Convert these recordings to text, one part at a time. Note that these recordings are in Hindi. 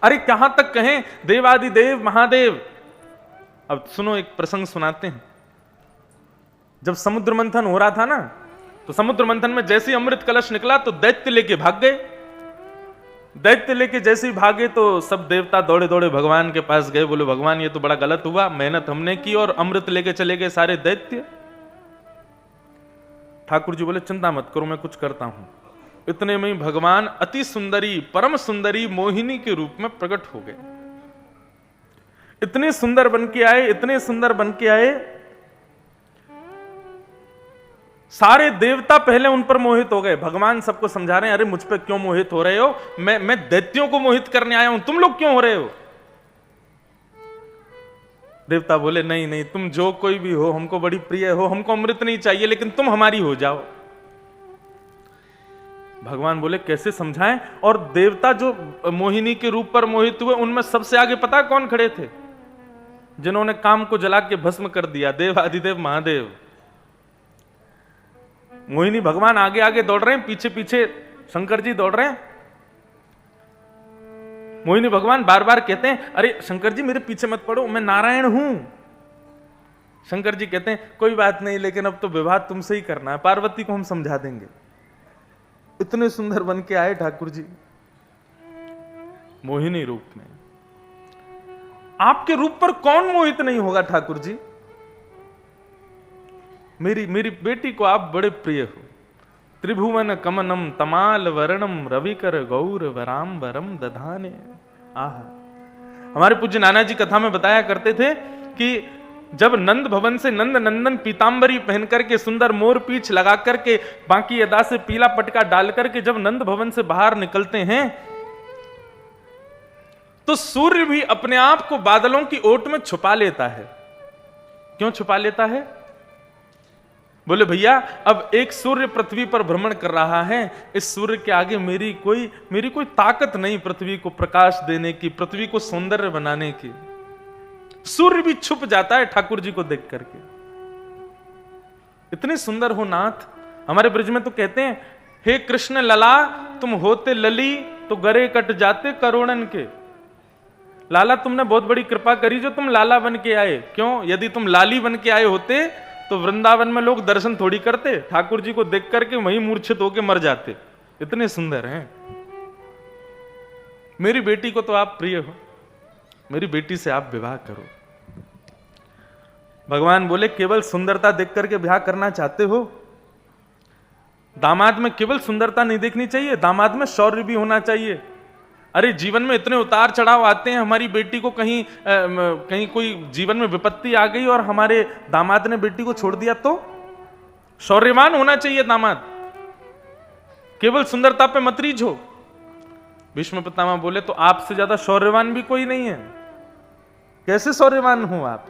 अरे कहां तक कहें देवादिदेव महादेव। अब सुनो, एक प्रसंग सुनाते हैं। जब समुद्र मंथन हो रहा था ना, तो समुद्र मंथन में जैसे ही अमृत कलश निकला तो दैत्य लेके भाग गए। दैत्य लेके जैसे ही भागे तो सब देवता दौड़े दौड़े भगवान के पास गए, बोले भगवान ये तो बड़ा गलत हुआ, मेहनत हमने की और अमृत लेके चले गए सारे दैत्य। ठाकुर जी बोले चिंता मत करो, मैं कुछ करता हूं। इतने में ही भगवान अति सुंदरी परम सुंदरी मोहिनी के रूप में प्रकट हो गए। इतने सुंदर बन के आए, इतने सुंदर बन के आए, सारे देवता पहले उन पर मोहित हो गए। भगवान सबको समझा रहे हैं, अरे मुझ पे क्यों मोहित हो रहे हो, मैं दैत्यों को मोहित करने आया हूं, तुम लोग क्यों हो रहे हो। देवता बोले नहीं नहीं, तुम जो कोई भी हो हमको बड़ी प्रिय हो, हमको अमृत नहीं चाहिए, लेकिन तुम हमारी हो जाओ। भगवान बोले कैसे समझाएं। और देवता जो मोहिनी के रूप पर मोहित हुए, उनमें सबसे आगे पता कौन खड़े थे, जिन्होंने काम को जला के भस्म कर दिया, देव आदिदेव महादेव। मोहिनी भगवान आगे आगे दौड़ रहे हैं, पीछे पीछे शंकर जी दौड़ रहे हैं। मोहिनी भगवान बार बार कहते हैं, अरे शंकर जी मेरे पीछे मत पड़ो, मैं नारायण हूं। शंकर जी कहते हैं कोई बात नहीं, लेकिन अब तो विवाह तुमसे ही करना है, पार्वती को हम समझा देंगे। इतने सुंदर बन के आए ठाकुर जी मोहिनी रूप में। आपके रूप पर कौन मोहित नहीं होगा ठाकुर जी। मेरी बेटी को आप बड़े प्रिय हो। त्रिभुवन कमनम तमाल वर्णम रविकर गौर वराम वरम दधाने। आहा, हमारे पूज्य नाना जी कथा में बताया करते थे कि जब नंद भवन से नंद नंदन पीतांबरी पहन करके सुंदर मोर पीछ लगा करके बाकी अदा से पीला पटका डाल करके जब नंद भवन से बाहर निकलते हैं, तो सूर्य भी अपने आप को बादलों की ओट में छुपा लेता है। क्यों छुपा लेता है। बोले भैया अब एक सूर्य पृथ्वी पर भ्रमण कर रहा है, इस सूर्य के आगे मेरी कोई ताकत नहीं पृथ्वी को प्रकाश देने की, पृथ्वी को सौंदर्य बनाने की। सूर्य भी छुप जाता है ठाकुर जी को देख करके। इतने सुंदर हो नाथ। हमारे ब्रज में तो कहते हैं, हे कृष्ण लला तुम होते लली तो गरे कट जाते करोड़न के। लाला तुमने बहुत बड़ी कृपा करी जो तुम लाला बन के आए। क्यों, यदि तुम लाली बन के आए होते तो वृंदावन में लोग दर्शन थोड़ी करते, ठाकुर जी को देख करके वहीं मूर्छित होकर मर जाते। इतने सुंदर हैं। मेरी बेटी को तो आप प्रिय हो, मेरी बेटी से आप विवाह करो। भगवान बोले केवल सुंदरता देख करके विवाह करना चाहते हो। दामाद में केवल सुंदरता नहीं देखनी चाहिए, दामाद में शौर्य भी होना चाहिए। अरे जीवन में इतने उतार चढ़ाव आते हैं, हमारी बेटी को कहीं कोई जीवन में विपत्ति आ गई और हमारे दामाद ने बेटी को छोड़ दिया, तो शौर्यवान होना चाहिए दामाद, केवल सुंदरता पे मत रीझो। भीष्म पितामह बोले तो आपसे ज्यादा शौर्यवान भी कोई नहीं है, कैसे शौर्यवान हो आप।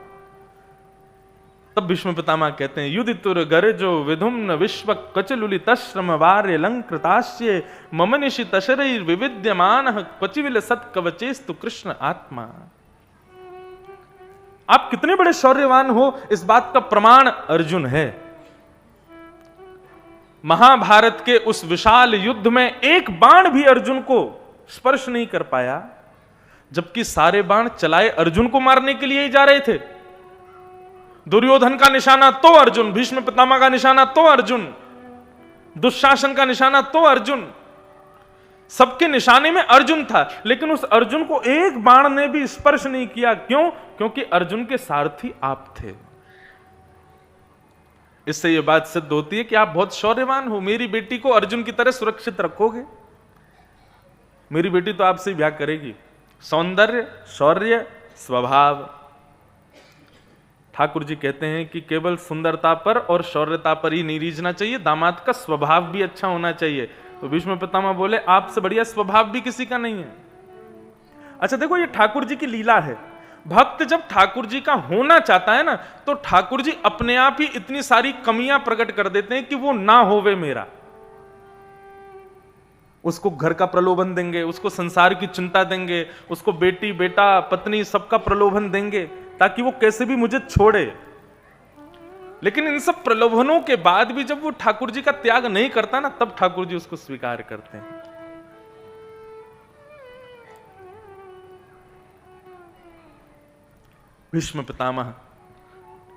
तब भीष्म पितामह कहते हैं, युधितुर गरजो विधुम्न विश्व कचलुलि तश्रम वार्य लंकृताश्य ममनिशि तशरैर् विविद्यमानः क्वचिविल सत्कवचेस्तु कृष्ण आत्मा। आप कितने बड़े शौर्यवान हो, इस बात का प्रमाण अर्जुन है। महाभारत के उस विशाल युद्ध में एक बाण भी अर्जुन को स्पर्श नहीं कर पाया, जबकि सारे बाण चलाए अर्जुन को मारने के लिए ही जा रहे थे। दुर्योधन का निशाना तो अर्जुन, भीष्म पितामह का निशाना तो अर्जुन, दुशासन का निशाना तो अर्जुन, सबके निशाने में अर्जुन था, लेकिन उस अर्जुन को एक बाण ने भी स्पर्श नहीं किया। क्यों? क्योंकि अर्जुन के सारथी आप थे। इससे यह बात सिद्ध होती है कि आप बहुत शौर्यवान हो। मेरी बेटी को अर्जुन की तरह सुरक्षित रखोगे, मेरी बेटी तो आपसे ब्याह करेगी। सौंदर्य, शौर्य, स्वभाव। ठाकुर जी कहते हैं कि केवल सुंदरता पर और शौर्यता पर ही नहीं रीझना चाहिए, दामाद का स्वभाव भी अच्छा होना चाहिए। तो भीष्म पितामह बोले आपसे बढ़िया स्वभाव भी किसी का नहीं है। अच्छा देखो, ये ठाकुर जी की लीला है। भक्त जब ठाकुर जी का होना चाहता है ना, तो ठाकुर जी अपने आप ही इतनी सारी कमियां प्रकट कर देते हैं कि वो ना होवे मेरा। उसको घर का प्रलोभन देंगे, उसको संसार की चिंता देंगे, उसको बेटी बेटा पत्नी सबका प्रलोभन देंगे, ताकि वो कैसे भी मुझे छोड़े। लेकिन इन सब प्रलोभनों के बाद भी जब वो ठाकुर जी का त्याग नहीं करता ना, तब ठाकुर जी उसको स्वीकार करते हैं। भीष्म पितामह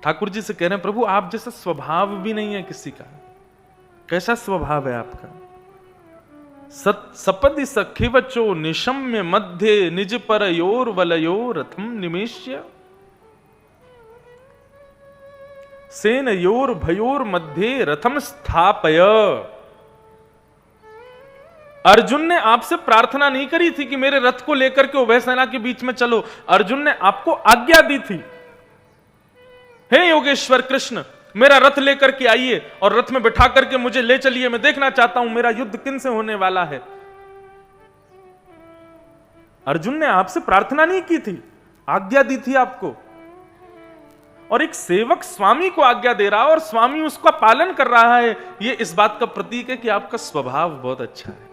ठाकुर जी से कह रहे हैं, प्रभु आप जैसा स्वभाव भी नहीं है किसी का। कैसा स्वभाव है आपका? सपदि सखिवचो निशम्य मध्य निज पर योर वलयो रथम निमेश्य सेन योर भयोर मध्य रथम स्थापय। अर्जुन ने आपसे प्रार्थना नहीं करी थी कि मेरे रथ को लेकर के उभय सेना के बीच में चलो। अर्जुन ने आपको आज्ञा दी थी, हे योगेश्वर कृष्ण मेरा रथ लेकर के आइए और रथ में बिठा करके मुझे ले चलिए, मैं देखना चाहता हूं मेरा युद्ध किन से होने वाला है। अर्जुन ने आपसे प्रार्थना नहीं की थी, आज्ञा दी थी आपको। और एक सेवक स्वामी को आज्ञा दे रहा है और स्वामी उसका पालन कर रहा है, यह इस बात का प्रतीक है कि आपका स्वभाव बहुत अच्छा है,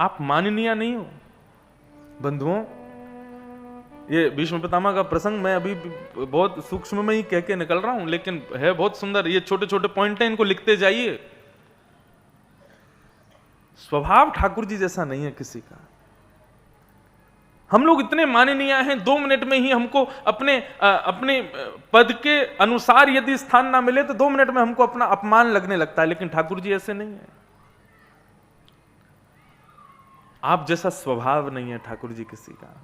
आप माननीय नहीं हो। बंधुओं, ये भीष्म पितामह का प्रसंग मैं अभी बहुत सूक्ष्म में ही कह के निकल रहा हूं, लेकिन है बहुत सुंदर। ये छोटे छोटे पॉइंट हैं, इनको लिखते जाइए। स्वभाव ठाकुर जी जैसा नहीं है किसी का। हम लोग इतने माननीय हैं, 2 मिनट में ही हमको अपने पद के अनुसार यदि स्थान ना मिले तो 2 मिनट में हमको अपना अपमान लगने लगता है, लेकिन ठाकुर जी ऐसे नहीं है। आप जैसा स्वभाव नहीं है ठाकुर जी किसी का।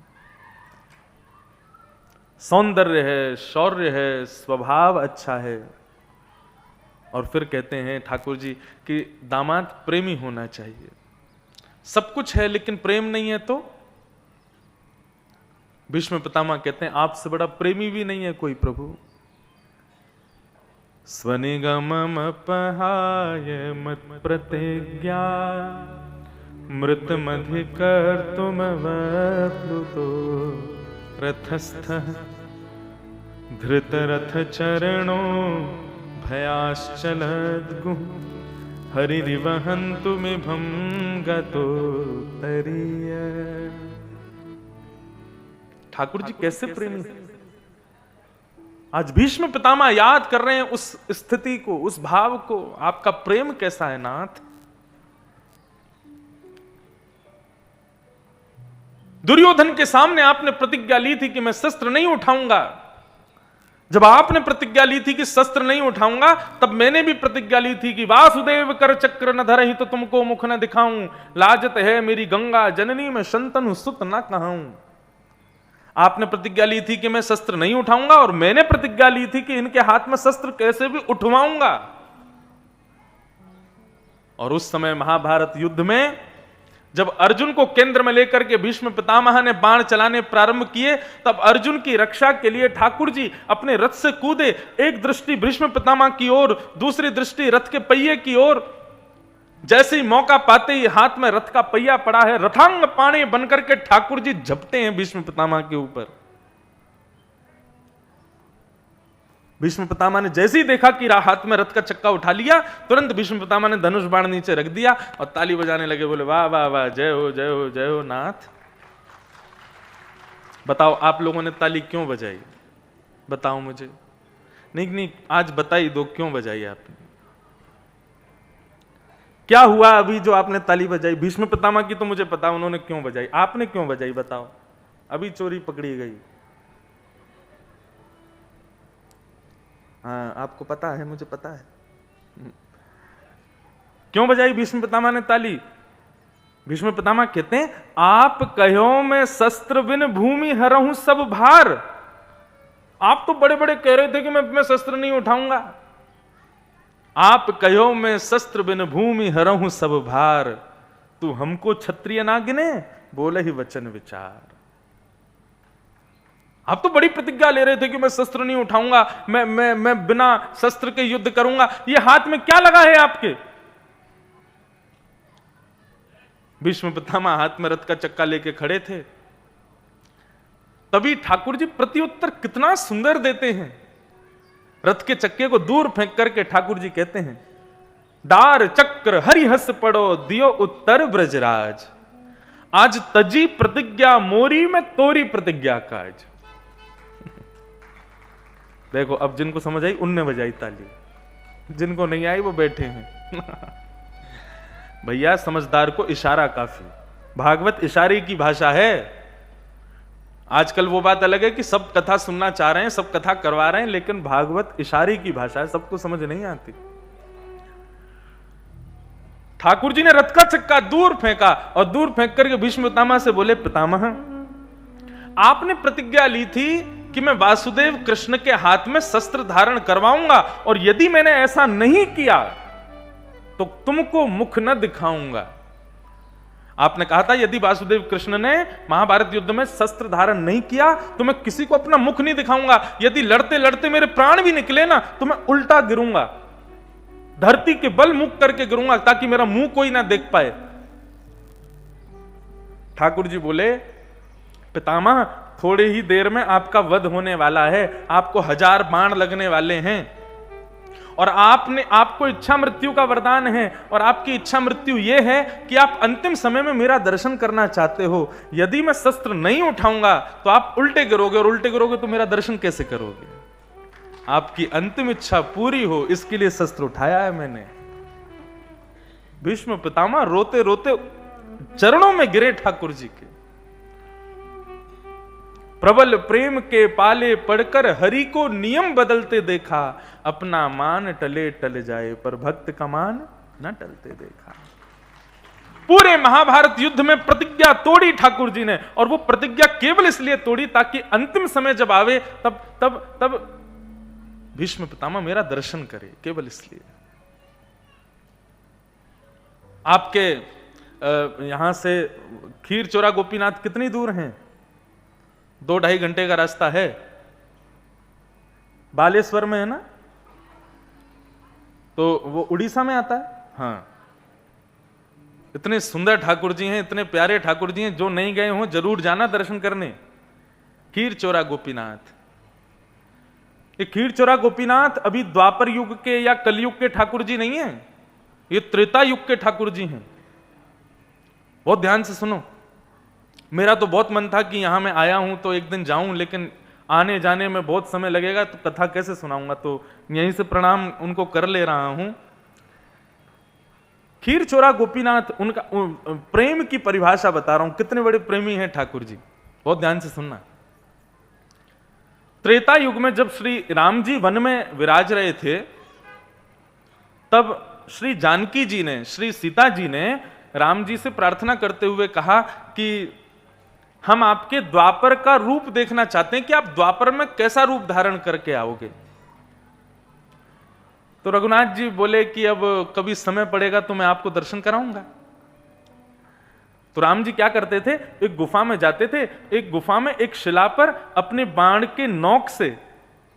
सौंदर्य है, शौर्य है, स्वभाव अच्छा है। और फिर कहते हैं ठाकुर जी कि दामाद प्रेमी होना चाहिए। सब कुछ है लेकिन प्रेम नहीं है तो? भीष्म पितामह कहते हैं आपसे बड़ा प्रेमी भी नहीं है कोई प्रभु। स्वनिगमम पहाय मत प्रतिज्ञा मृत मधि कर तुम वप्लुतो रथस्थ धृत रथ चरणों भयाश्चलद्गु हरिरिवहन्तु मिभं गतो तरीय। ठाकुर जी कैसे प्रेमी हैं। आज भीष्म पितामह याद कर रहे हैं उस स्थिति को, उस भाव को। आपका प्रेम कैसा है नाथ। दुर्योधन के सामने आपने प्रतिज्ञा ली थी कि मैं शस्त्र नहीं उठाऊंगा। जब आपने प्रतिज्ञा ली थी कि शस्त्र नहीं उठाऊंगा, तब मैंने भी प्रतिज्ञा ली थी कि वासुदेव कर चक्र न धरहि तो तुमको मुख न दिखाऊं, लाजत है मेरी गंगा जननी में शंतनु सुत न कहूं। आपने प्रतिज्ञा ली थी कि मैं शस्त्र नहीं उठाऊंगा और मैंने प्रतिज्ञा ली थी कि इनके हाथ में शस्त्र कैसे भी उठवाऊंगा। और उस समय महाभारत युद्ध में जब अर्जुन को केंद्र में लेकर के भीष्म पितामह ने बाण चलाने प्रारंभ किए, तब अर्जुन की रक्षा के लिए ठाकुर जी अपने रथ से कूदे। एक दृष्टि भीष्म पितामह की ओर, दूसरी दृष्टि रथ के पहिए की ओर। जैसे ही मौका पाते ही हाथ में रथ का पहिया पड़ा है, रथांग पाणी बनकर के ठाकुर जी झपटे हैं भीष्म पितामह के ऊपर। भीष्म पितामह ने जैसे ही देखा कि हाथ में रथ का चक्का उठा लिया, तुरंत भीष्म पितामह ने धनुष बाण नीचे रख दिया और ताली बजाने लगे। बोले वाह वाह वाह, जय हो जय हो जय हो नाथ। बताओ आप लोगों ने ताली क्यों बजाई? बताओ मुझे। नहीं, आज बता ही दो क्यों बजाई आपने। क्या हुआ अभी जो आपने ताली बजाई? भीष्म पितामह की तो मुझे पता उन्होंने क्यों बजाई, आपने क्यों बजाई बताओ। अभी चोरी पकड़ी गई। हाँ, आपको पता है, मुझे पता है। क्यों बजाई भीष्म पितामह ने ताली? भीष्म पितामह कहते हैं आप कहो मैं शस्त्र बिन भूमि हरहूं सब भार। आप तो बड़े बड़े कह रहे थे कि मैं शस्त्र नहीं उठाऊंगा। आप कहो मैं शस्त्र बिन भूमि हरहूं सब भार, तू हमको क्षत्रिय ना गिने, बोले ही वचन विचार। आप तो बड़ी प्रतिज्ञा ले रहे थे कि मैं शस्त्र नहीं उठाऊंगा, मैं बिना शस्त्र के युद्ध करूंगा। ये हाथ में क्या लगा है आपके? भीष्म पितामह हाथ में रथ का चक्का लेके खड़े थे। तभी ठाकुर जी प्रत्युत्तर कितना सुंदर देते हैं। रथ के चक्के को दूर फेंक करके ठाकुर जी कहते हैं डार चक्र हरिहस पड़ो दियो उत्तर ब्रजराज, आज तजी प्रतिज्ञा मोरी में तोरी प्रतिज्ञा काज। देखो अब जिनको समझ आई उनने बजाई ताली, जिनको नहीं आई वो बैठे हैं। भैया समझदार को इशारा काफी। भागवत इशारे की भाषा है। आजकल वो बात अलग है कि सब कथा सुनना चाह रहे हैं, सब कथा करवा रहे हैं, लेकिन भागवत इशारे की भाषा है, सबको समझ नहीं आती। ठाकुर जी ने रथ का चक्का दूर फेंका और दूर फेंक करके भीष्म पितामह से बोले, पितामह आपने प्रतिज्ञा ली थी कि मैं वासुदेव कृष्ण के हाथ में शस्त्र धारण करवाऊंगा, और यदि मैंने ऐसा नहीं किया तो तुमको मुख न दिखाऊंगा। आपने कहा था यदि वासुदेव कृष्ण ने महाभारत युद्ध में शस्त्र धारण नहीं किया तो मैं किसी को अपना मुख नहीं दिखाऊंगा, यदि लड़ते लड़ते मेरे प्राण भी निकले ना तो मैं उल्टा गिरूंगा, धरती के बल मुख करके गिरूंगा, ताकि मेरा मुंह कोई ना देख पाए। ठाकुर जी बोले, पितामह थोड़े ही देर में आपका वध होने वाला है, आपको 1000 बाण लगने वाले हैं, और आपको इच्छा मृत्यु का वरदान है, और आपकी इच्छा मृत्यु यह है कि आप अंतिम समय में मेरा दर्शन करना चाहते हो। यदि मैं शस्त्र नहीं उठाऊंगा तो आप उल्टे गिरोगे, और उल्टे गिरोगे तो मेरा दर्शन कैसे करोगे? आपकी अंतिम इच्छा पूरी हो इसके लिए शस्त्र उठाया है मैंने। भीष्म पितामह रोते रोते चरणों में गिरे ठाकुर जी के। प्रबल प्रेम के पाले पड़कर हरि को नियम बदलते देखा, अपना मान टले टल जाए पर भक्त का मान न टलते देखा। पूरे महाभारत युद्ध में प्रतिज्ञा तोड़ी ठाकुर जी ने, और वो प्रतिज्ञा केवल इसलिए तोड़ी ताकि अंतिम समय जब आवे तब भीष्म पितामह मेरा दर्शन करे, केवल इसलिए। आपके यहां से खीर चोरा गोपीनाथ कितनी दूर हैं? 2-2.5 घंटे का रास्ता है। बालेश्वर में है ना, तो वो उड़ीसा में आता है। हाँ, इतने सुंदर ठाकुर जी हैं, इतने प्यारे ठाकुर जी हैं, जो नहीं गए हों जरूर जाना दर्शन करने। खीर चोरा गोपीनाथ, ये खीर चोरा गोपीनाथ अभी द्वापर युग के या कलयुग के ठाकुर जी नहीं है, ये त्रेता युग के ठाकुर जी हैं। बहुत ध्यान से सुनो। मेरा तो बहुत मन था कि यहां मैं आया हूं तो एक दिन जाऊं, लेकिन आने जाने में बहुत समय लगेगा तो कथा कैसे सुनाऊंगा, तो यहीं से प्रणाम उनको कर ले रहा हूं। खीर चोरा गोपीनाथ, उनका प्रेम की परिभाषा बता रहा हूं, कितने बड़े प्रेमी हैं ठाकुर जी। बहुत ध्यान से सुनना। त्रेता युग में जब श्री राम जी वन में विराज रहे थे, तब श्री जानकी जी ने, श्री सीता जी ने राम जी से प्रार्थना करते हुए कहा कि हम आपके द्वापर का रूप देखना चाहते हैं कि आप द्वापर में कैसा रूप धारण करके आओगे। तो रघुनाथ जी बोले कि अब कभी समय पड़ेगा तो मैं आपको दर्शन कराऊंगा। तो राम जी क्या करते थे, एक गुफा में जाते थे, एक गुफा में एक शिला पर अपने बाण के नोक से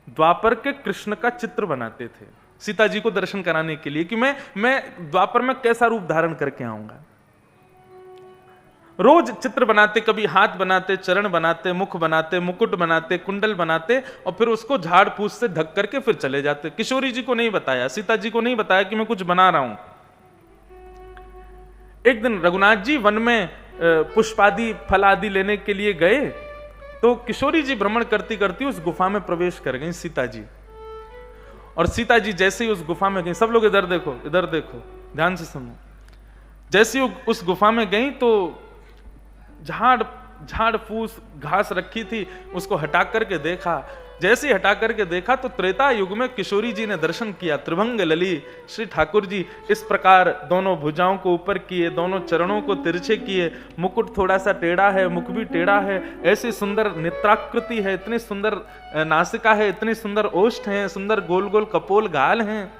द्वापर के कृष्ण का चित्र बनाते थे सीता जी को दर्शन कराने के लिए, कि मैं द्वापर में कैसा रूप धारण करके आऊंगा। रोज चित्र बनाते, कभी हाथ बनाते, चरण बनाते, मुख बनाते, मुकुट बनाते, कुंडल बनाते, और फिर उसको झाड़ फूस से ढक करके फिर चले जाते। किशोरी जी को नहीं बताया, सीता जी को नहीं बताया कि मैं कुछ बना रहा हूं। एक दिन रघुनाथ जी वन में पुष्पादि फल आदि लेने के लिए गए, तो किशोरी जी भ्रमण करती करती उस गुफा में प्रवेश कर गई सीता जी। और सीता जी जैसे ही उस गुफा में गई, सब लोग इधर देखो, इधर देखो, ध्यान से सुनो। जैसे ही उस गुफा में गई तो झाड़ फूस घास रखी थी, उसको हटा करके देखा। जैसे ही हटा करके देखा तो त्रेता युग में किशोरी जी ने दर्शन किया। त्रिभंग लली श्री ठाकुर जी इस प्रकार दोनों भुजाओं को ऊपर किए, दोनों चरणों को तिरछे किए, मुकुट थोड़ा सा टेढ़ा है, मुख भी टेढ़ा है, ऐसी सुंदर नेत्राकृति है, इतनी सुंदर नासिका है, इतनी सुंदर ओष्ठ है, सुंदर गोल गोल कपोल गाल हैं।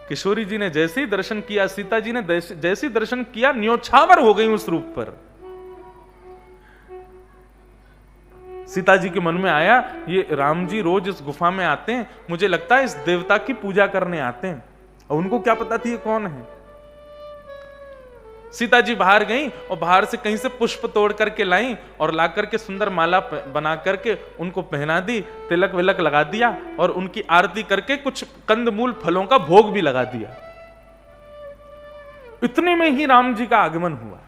किशोरी जी ने जैसे ही दर्शन किया, सीता जी ने जैसे ही दर्शन किया, न्योछावर हो गई उस रूप पर। सीता जी के मन में आया, ये राम जी रोज इस गुफा में आते हैं, मुझे लगता है इस देवता की पूजा करने आते हैं, और उनको क्या पता थी ये कौन है। सीता जी बाहर गईं और बाहर से कहीं से पुष्प तोड़ करके लाई और ला करके सुंदर माला बना करके उनको पहना दी, तिलक विलक लगा दिया, और उनकी आरती करके कुछ कंदमूल फलों का भोग भी लगा दिया। इतने में ही राम जी का आगमन हुआ।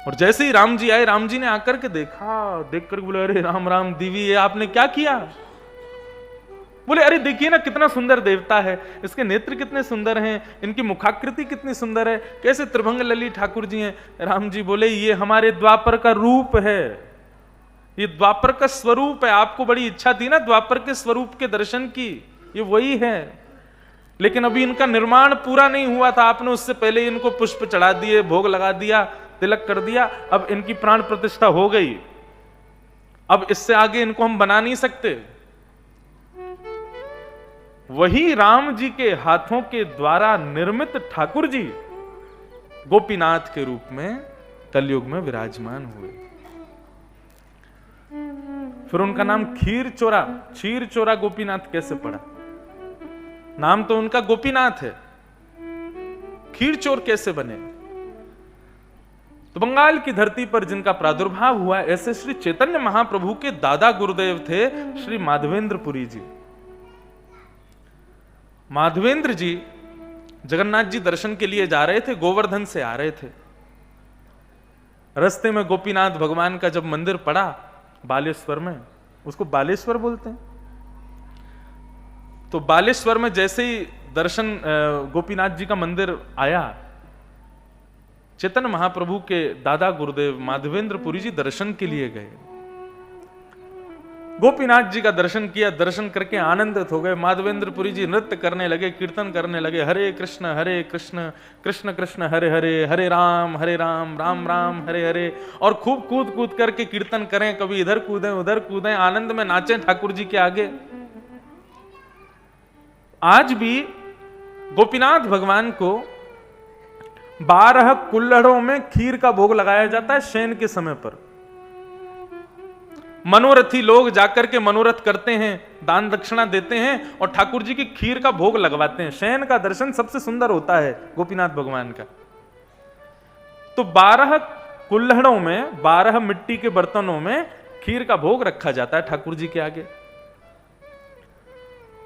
और जैसे ही राम जी आए, राम जी ने आकर के देखा, देख कर बोले, अरे राम राम दीवी, ये आपने क्या किया? बोले अरे देखिए ना कितना सुंदर देवता है, इसके नेत्र कितने सुंदर हैं, इनकी मुखाकृति कितनी सुंदर है, कैसे त्रिभंग लली ठाकुर जी हैं। राम जी बोले ये हमारे द्वापर का रूप है, ये द्वापर का स्वरूप है। आपको बड़ी इच्छा थी ना द्वापर के स्वरूप के दर्शन की, ये वही है। लेकिन अभी इनका निर्माण पूरा नहीं हुआ था, आपने उससे पहले इनको पुष्प चढ़ा दिए, भोग लगा दिया, तिलक कर दिया। अब इनकी प्राण प्रतिष्ठा हो गई, अब इससे आगे इनको हम बना नहीं सकते। वही राम जी के हाथों के द्वारा निर्मित ठाकुर जी गोपीनाथ के रूप में कलयुग में विराजमान हुए। फिर उनका नाम क्षीर चोरा गोपीनाथ कैसे पड़ा? नाम तो उनका गोपीनाथ है, क्षीर चोर कैसे बने? तो बंगाल की धरती पर जिनका प्रादुर्भाव हुआ, ऐसे श्री चैतन्य महाप्रभु के दादा गुरुदेव थे श्री माधवेंद्र पुरी जी। माधवेंद्र जी जगन्नाथ जी दर्शन के लिए जा रहे थे, गोवर्धन से आ रहे थे। रास्ते में गोपीनाथ भगवान का जब मंदिर पड़ा बालेश्वर में, उसको बालेश्वर बोलते हैं, तो बालेश्वर में जैसे ही दर्शन गोपीनाथ जी का मंदिर आया, चैतन्य महाप्रभु के दादा गुरुदेव माधवेंद्र पुरी जी दर्शन के लिए गए। गोपीनाथ जी का दर्शन किया, दर्शन करके आनंदित हो गए। माधवेंद्र पुरी जी नृत्य करने लगे, कीर्तन करने लगे, हरे कृष्ण कृष्ण कृष्ण हरे हरे, हरे राम राम राम हरे हरे, और खूब कूद कूद करके कीर्तन करें, कभी इधर कूदें उधर कूदें, आनंद में नाचें ठाकुर जी के आगे। आज भी गोपीनाथ भगवान को 12 कुल्हड़ों में खीर का भोग लगाया जाता है शयन के समय पर। मनोरथी लोग जाकर के मनोरथ करते हैं, दान दक्षिणा देते हैं और ठाकुर जी की खीर का भोग लगवाते हैं। शयन का दर्शन सबसे सुंदर होता है गोपीनाथ भगवान का। तो 12 कुल्हड़ों में, 12 मिट्टी के बर्तनों में खीर का भोग रखा जाता है ठाकुर जी के आगे,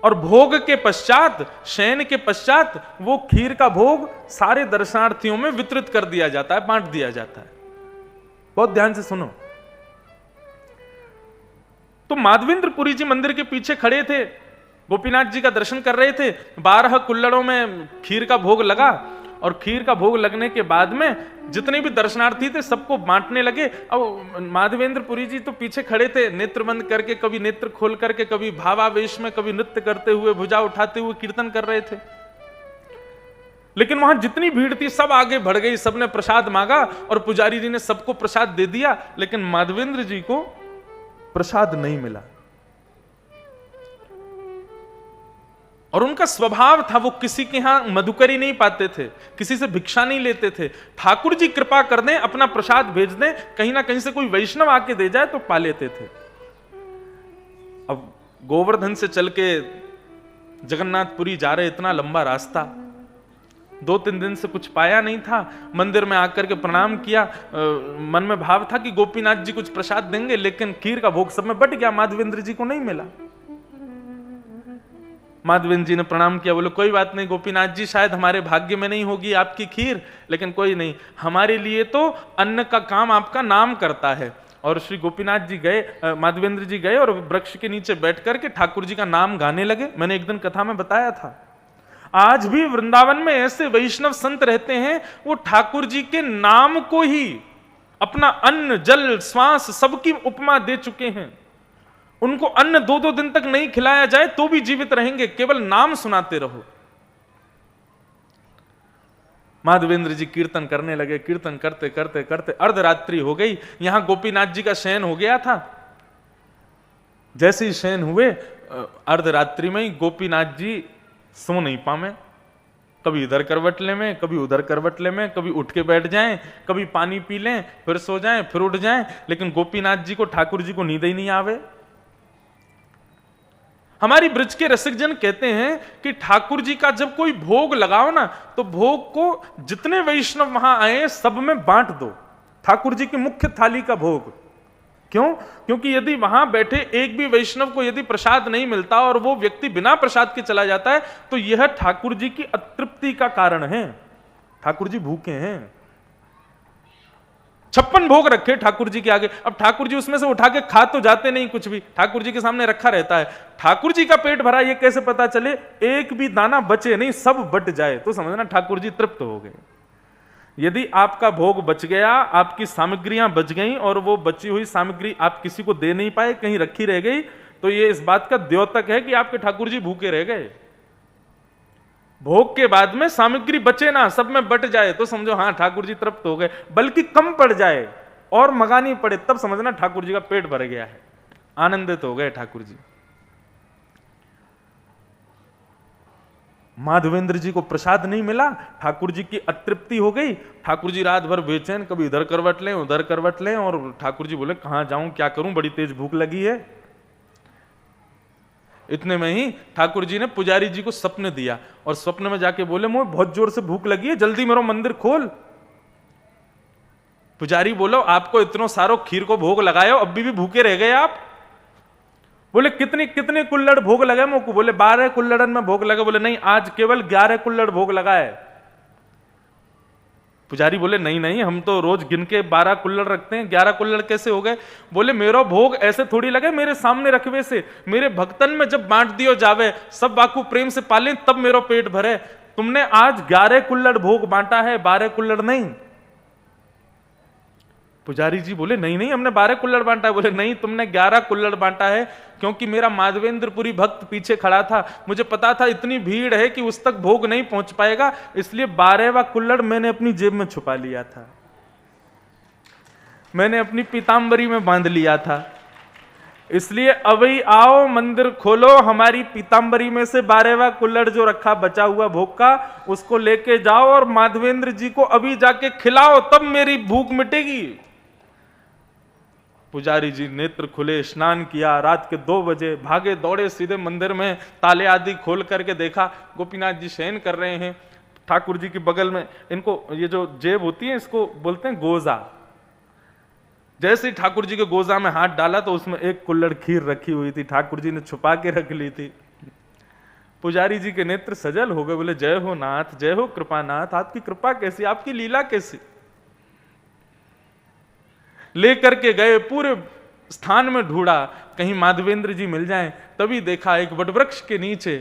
और भोग के पश्चात, शयन के पश्चात वो खीर का भोग सारे दर्शनार्थियों में वितरित कर दिया जाता है, बांट दिया जाता है। बहुत ध्यान से सुनो। तो माधवेंद्र पुरी जी मंदिर के पीछे खड़े थे, गोपीनाथ जी का दर्शन कर रहे थे। 12 कुल्हड़ों में खीर का भोग लगा, और खीर का भोग लगने के बाद में जितने भी दर्शनार्थी थे सबको बांटने लगे। अब माधवेंद्र पुरी जी तो पीछे खड़े थे, नेत्र बंद करके, कभी नेत्र खोल करके, कभी भावावेश में, कभी नृत्य करते हुए, भुजा उठाते हुए कीर्तन कर रहे थे। लेकिन वहां जितनी भीड़ थी सब आगे बढ़ गई, सबने प्रसाद मांगा और पुजारी जी ने सबको प्रसाद दे दिया, लेकिन माधवेंद्र जी को प्रसाद नहीं मिला। और उनका स्वभाव था, वो किसी के यहां मधुकरी नहीं पाते थे, किसी से भिक्षा नहीं लेते थे। ठाकुर जी कृपा कर दें, अपना प्रसाद भेज दें, कहीं ना कहीं से कोई वैष्णव आके दे जाए तो पा लेते थे। अब गोवर्धन से चल के जगन्नाथपुरी जा रहे, इतना लंबा रास्ता, 2-3 दिन से कुछ पाया नहीं था। मंदिर में आकर के प्रणाम किया, मन में भाव था कि गोपीनाथ जी कुछ प्रसाद देंगे, लेकिन खीर का भोग सब में बट गया, माधवेंद्र जी को नहीं मिला। माधवेंद्र जी ने प्रणाम किया, बोले कोई बात नहीं गोपीनाथ जी, शायद हमारे भाग्य में नहीं होगी आपकी खीर, लेकिन कोई नहीं, हमारे लिए तो अन्न का काम आपका नाम करता है। और श्री गोपीनाथ जी गए, माधवेंद्र जी गए और वृक्ष के नीचे बैठ करके ठाकुर जी का नाम गाने लगे। मैंने एक दिन कथा में बताया था, आज भी वृंदावन में ऐसे वैष्णव संत रहते हैं, वो ठाकुर जी के नाम को ही अपना अन्न, जल, श्वास सबकी उपमा दे चुके हैं। उनको अन्न 2-2 दिन तक नहीं खिलाया जाए तो भी जीवित रहेंगे, केवल नाम सुनाते रहो। माधवेंद्र जी कीर्तन करने लगे, कीर्तन करते करते करते अर्धरात्रि हो गई। यहां गोपीनाथ जी का शयन हो गया था। जैसे ही शयन हुए, अर्धरात्रि में ही गोपीनाथ जी सो नहीं पावे, कभी इधर करवट ले में, कभी उधर करवट ले में, कभी उठ के बैठ जाएं, कभी पानी पी लें, फिर सो जाएं, फिर उठ जाएं, लेकिन गोपीनाथ जी को, ठाकुर जी को नींद ही नहीं आवे। हमारी ब्रज के रसिक जन कहते हैं कि ठाकुर जी का जब कोई भोग लगाओ ना, तो भोग को जितने वैष्णव वहां आए सब में बांट दो, ठाकुर जी की मुख्य थाली का भोग। क्यों? क्योंकि यदि वहां बैठे एक भी वैष्णव को यदि प्रसाद नहीं मिलता और वो व्यक्ति बिना प्रसाद के चला जाता है, तो यह ठाकुर जी की अतृप्ति का कारण है। ठाकुर जी भूखे हैं। 56 भोग रखे ठाकुर जी के आगे। अब ठाकुर जी उसमें से उठा के खा तो जाते नहीं कुछ भी, ठाकुर जी के सामने रखा रहता है। ठाकुर जी का पेट भरा ये कैसे पता चले? एक भी दाना बचे नहीं, सब बट जाए तो समझना ठाकुर जी तृप्त हो गए। यदि आपका भोग बच गया, आपकी सामग्रियां बच गईं और वो बची हुई सामग्री आप किसी को दे नहीं पाए, कहीं रखी रह गई, तो ये इस बात का द्योतक है कि आपके ठाकुर जी भूखे रह गए। भोग के बाद में सामग्री बचे ना, सब में बट जाए तो समझो हाँ ठाकुर जी तृप्त हो गए, बल्कि कम पड़ जाए और मंगानी पड़े तब समझना ठाकुर जी का पेट भर गया है, आनंदित हो गए ठाकुर जी। माधवेंद्र जी को प्रसाद नहीं मिला, ठाकुर जी की अतृप्ति हो गई। ठाकुर जी रात भर बेचैन, कभी इधर करवट लें उधर करवट लें, और ठाकुर जी बोले कहां जाऊं क्या करूं, बड़ी तेज भूख लगी है। इतने में ही ठाकुर जी ने पुजारी जी को स्वप्न दिया और स्वप्न में जाके बोले मुझे बहुत जोर से भूख लगी है, जल्दी मेरा मंदिर खोल। पुजारी बोलो आपको इतनो सारो खीर को भोग लगाए हो, अभी भी भूखे रह गए आप? बोले कितने कितने कुल्लड़ भोग लगे मुझको? बोले 12 कुल्लड़न में भोग लगे। बोले नहीं, आज केवल 11 कुल्लड़ भोग लगाए। पुजारी बोले नहीं नहीं, हम तो रोज गिन के 12 कुल्लड़ रखते हैं, 11 कुल्लड़ कैसे हो गए? बोले मेरा भोग ऐसे थोड़ी लगे, मेरे सामने रखवे से, मेरे भक्तन में जब बांट दियो जावे, सब बाकू प्रेम से पाले तब मेरा पेट भरे। तुमने आज 11 कुल्लड़ भोग बांटा है, 12 कुल्लड़ नहीं। पुजारी जी बोले नहीं नहीं, हमने 12 कुल्लड़ बांटा है। बोले नहीं, तुमने 11 कुल्लड़ बांटा है, क्योंकि मेरा माधवेंद्रपुरी भक्त पीछे खड़ा था, मुझे पता था इतनी भीड़ है कि उस तक भोग नहीं पहुंच पाएगा, इसलिए 12वां कुल्लड़ मैंने अपनी जेब में छुपा लिया था, मैंने अपनी पीतांबरी में बांध लिया था। इसलिए अभी आओ मंदिर खोलो, हमारी पीतांबरी में से 12वां कुल्लड़ जो रखा बचा हुआ भोग का, उसको लेके जाओ और माधवेंद्र जी को अभी जाके खिलाओ, तब मेरी भूख मिटेगी। पुजारी जी नेत्र खुले, स्नान किया, रात के 2 बजे भागे दौड़े सीधे मंदिर में, ताले आदि खोल करके देखा गोपीनाथ जी शयन कर रहे हैं। ठाकुर जी के बगल में, इनको ये जो जेब होती है इसको बोलते हैं गोजा। जैसे ही ठाकुर जी के गोजा में हाथ डाला तो उसमें 1 कुल्लड़ खीर रखी हुई थी, ठाकुर जी ने छुपा के रख ली थी। पुजारी जी के नेत्र सजल हो गए, बोले जय हो नाथ, जय हो कृपानाथ, आपकी कृपा कैसी, आपकी लीला कैसी। लेकर के गए, पूरे स्थान में ढूंढा कहीं माधवेंद्र जी मिल जाएं, तभी देखा एक वटवृक्ष के नीचे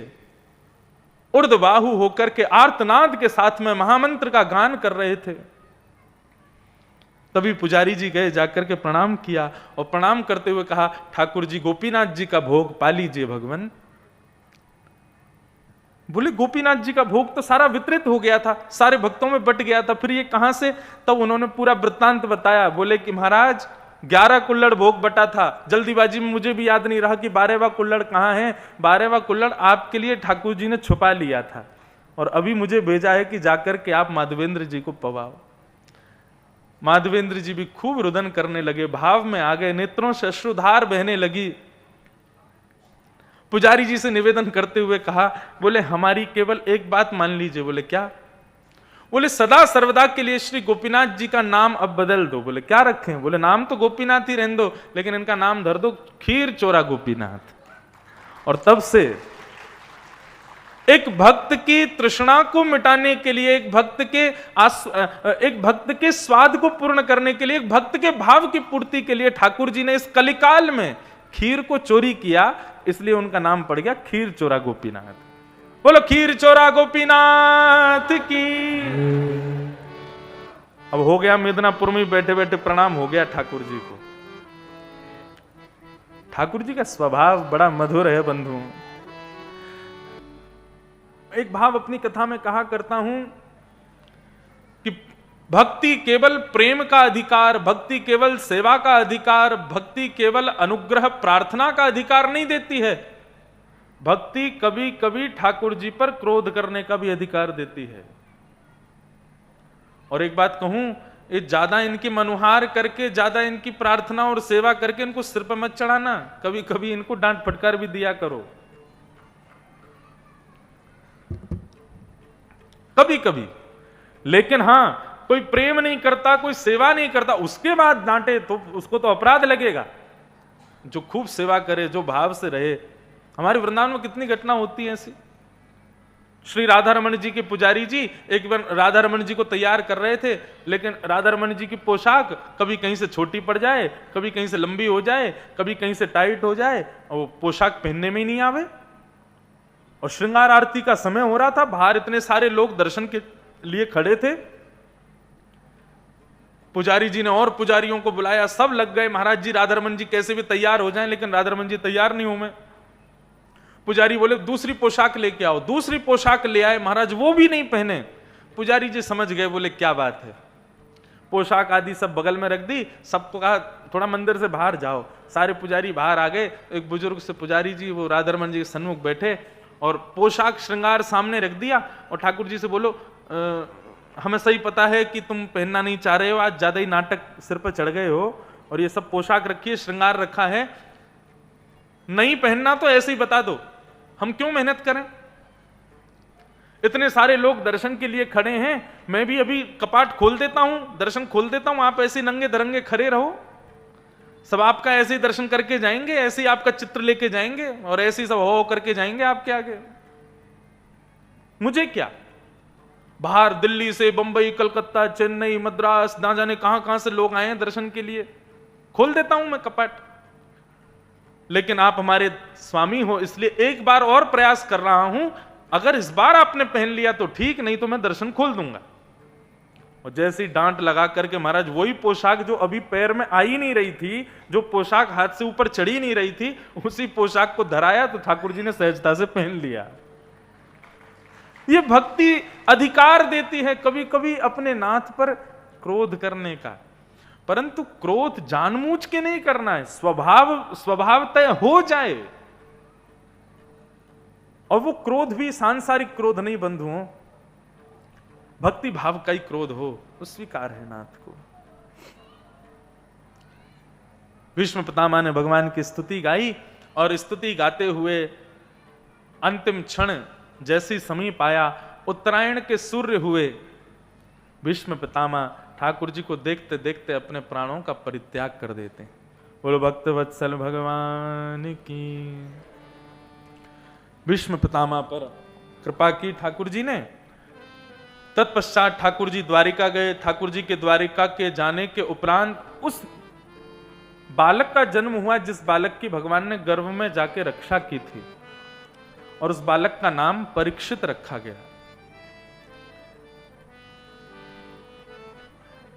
उर्ध्वबाहु होकर के आर्तनाद के साथ में महामंत्र का गान कर रहे थे। तभी पुजारी जी गए, जाकर के प्रणाम किया और प्रणाम करते हुए कहा ठाकुर जी गोपीनाथ जी का भोग पा लीजिए भगवान। बोले गोपीनाथ जी का भोग तो सारा वितरित हो गया था, सारे भक्तों में बट गया था, फिर ये कहां से? तब उन्होंने पूरा वृत्तांत बताया। बोले कि महाराज 11 कुल्लड़ भोग बटा था, जल्दीबाजी में मुझे भी याद नहीं रहा कि 12वां कुल्लड़ कहां है। 12वां कुल्लड़ आपके लिए ठाकुर जी ने छुपा लिया था और अभी मुझे भेजा है कि जाकर के आप माधवेंद्र जी को पवाओ। माधवेंद्र जी भी खूब रुदन करने लगे, भाव में आ गए, नेत्रों से अश्रुधार बहने लगी। पुजारी जी से निवेदन करते हुए कहा, बोले हमारी केवल एक बात मान लीजिए। बोले क्या? बोले सदा सर्वदा के लिए श्री गोपीनाथ जी का नाम अब बदल दो। बोले क्या रखें? बोले नाम तो गोपीनाथ ही रहने दो, लेकिन इनका नाम धर दो खीर चोरा गोपीनाथ। और तब से एक भक्त की तृष्णा को मिटाने के लिए, एक भक्त के स्वाद को पूर्ण करने के लिए, एक भक्त के भाव की पूर्ति के लिए ठाकुर जी ने इस कलिकाल में खीर को चोरी किया, इसलिए उनका नाम पड़ गया खीर चोरा गोपीनाथ। बोलो खीर चोरा गोपीनाथ की। अब हो गया मिदनापुर में बैठे बैठे प्रणाम हो गया ठाकुर जी को। ठाकुर जी का स्वभाव बड़ा मधुर है बंधु। एक भाव अपनी कथा में कहा करता हूं कि भक्ति केवल प्रेम का अधिकार, भक्ति केवल सेवा का अधिकार, भक्ति केवल अनुग्रह प्रार्थना का अधिकार नहीं देती है। भक्ति कभी कभी ठाकुर जी पर क्रोध करने का भी अधिकार देती है। और एक बात कहूं, ये ज्यादा इनकी मनुहार करके, ज्यादा इनकी प्रार्थना और सेवा करके इनको सिर पर मत चढ़ाना, कभी कभी इनको डांट फटकार भी दिया करो, कभी कभी। लेकिन हां, कोई प्रेम नहीं करता, कोई सेवा नहीं करता, उसके बाद डांटे तो उसको तो अपराध लगेगा। जो खूब सेवा करे, जो भाव से रहे। हमारे वृंदावन में कितनी घटना होती है ऐसी, श्री राधा रमन जी के पुजारी जी एक बार राधा रमन जी को तैयार कर रहे थे, लेकिन राधा रमन जी की पोशाक कभी कहीं से छोटी पड़ जाए, कभी कहीं से लंबी हो जाए, कभी कहीं से टाइट हो जाए, और वो पोशाक पहनने में ही नहीं आवे। और श्रृंगार आरती का समय हो रहा था, बाहर इतने सारे लोग दर्शन के लिए खड़े थे। पुजारी जी ने और पुजारियों को बुलाया, सब लग गए, महाराज जी राधा रमन जी कैसे भी तैयार हो जाएं, लेकिन राधा रमन जी तैयार नहीं हो। मैं पुजारी बोले दूसरी पोशाक लेके आओ, दूसरी पोशाक ले आए, महाराज वो भी नहीं पहने। पुजारी जी समझ गए, बोले क्या बात है। पोशाक आदि सब बगल में रख दी, सबको कहा थोड़ा मंदिर से बाहर जाओ। सारे पुजारी बाहर आ गए। एक बुजुर्ग से पुजारी जी वो राधा रमन जी के सन्मुख बैठे और पोशाक श्रृंगार सामने रख दिया और ठाकुर जी से बोलो हमें सही पता है कि तुम पहनना नहीं चाह रहे हो, आज ज्यादा ही नाटक सिर पर चढ़ गए हो, और ये सब पोशाक रखी है, श्रृंगार रखा है, नहीं पहनना तो ऐसे ही बता दो, हम क्यों मेहनत करें। इतने सारे लोग दर्शन के लिए खड़े हैं, मैं भी अभी कपाट खोल देता हूं, दर्शन खोल देता हूं, आप ऐसे नंगे दरंगे खड़े रहो, सब आपका ऐसे ही दर्शन करके जाएंगे, ऐसे ही आपका चित्र लेके जाएंगे और ऐसे ही सब हो करके जाएंगे आपके आगे। मुझे क्या, बाहर दिल्ली से बंबई, कलकत्ता, चेन्नई, मद्रास, ना जाने कहां कहां से लोग आए हैं दर्शन के लिए, खोल देता हूं मैं कपाट। लेकिन आप हमारे स्वामी हो, इसलिए एक बार और प्रयास कर रहा हूं, अगर इस बार आपने पहन लिया तो ठीक, नहीं तो मैं दर्शन खोल दूंगा। और जैसी डांट लगा करके महाराज वही पोशाक जो अभी पैर में आ ही नहीं रही थी, जो पोशाक हाथ से ऊपर चढ़ी नहीं रही थी, उसी पोशाक को धराया तो ठाकुर जी ने सहजता से पहन लिया। ये भक्ति अधिकार देती है कभी कभी अपने नाथ पर क्रोध करने का, परंतु क्रोध जानबूझ के नहीं करना है, स्वभावतः हो जाए। और वो क्रोध भी सांसारिक क्रोध नहीं बंधुओं, भक्ति भाव का ही क्रोध हो, वो स्वीकार है नाथ को। भीष्म पितामह ने भगवान की स्तुति गाई और स्तुति गाते हुए अंतिम क्षण जैसी समीप आया, उत्तरायण के सूर्य हुए, भीष्म पितामह ठाकुर जी को देखते देखते अपने प्राणों का परित्याग कर देते। बोलो भक्त वत्सल भगवान की। भीष्म पितामह पर कृपा की ठाकुर जी ने। तत्पश्चात ठाकुर जी द्वारिका गए। ठाकुर जी के द्वारिका के जाने के उपरांत उस बालक का जन्म हुआ जिस बालक की भगवान ने गर्भ में जाके रक्षा की थी, और उस बालक का नाम परीक्षित रखा गया।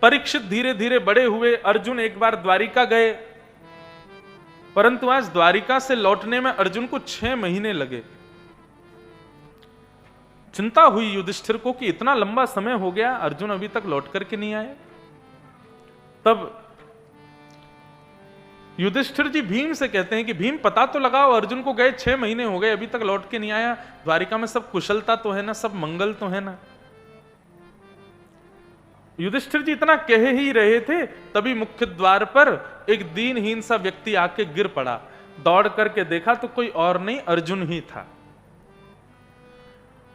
परीक्षित धीरे धीरे बड़े हुए। अर्जुन एक बार द्वारिका गए, परंतु आज द्वारिका से लौटने में अर्जुन को 6 महीने लगे। चिंता हुई युधिष्ठिर को कि इतना लंबा समय हो गया, अर्जुन अभी तक लौट करके नहीं आए। तब युधिष्ठिर जी भीम से कहते हैं कि भीम पता तो लगाओ, अर्जुन को गए 6 महीने हो गए, अभी तक लौट के नहीं आया, द्वारिका में सब कुशलता तो है ना, सब मंगल तो है ना। युधिष्ठिर जी इतना कह ही रहे थे, तभी मुख्य द्वार पर एक दीनहीन सा व्यक्ति आके गिर पड़ा। दौड़ करके देखा तो कोई और नहीं, अर्जुन ही था।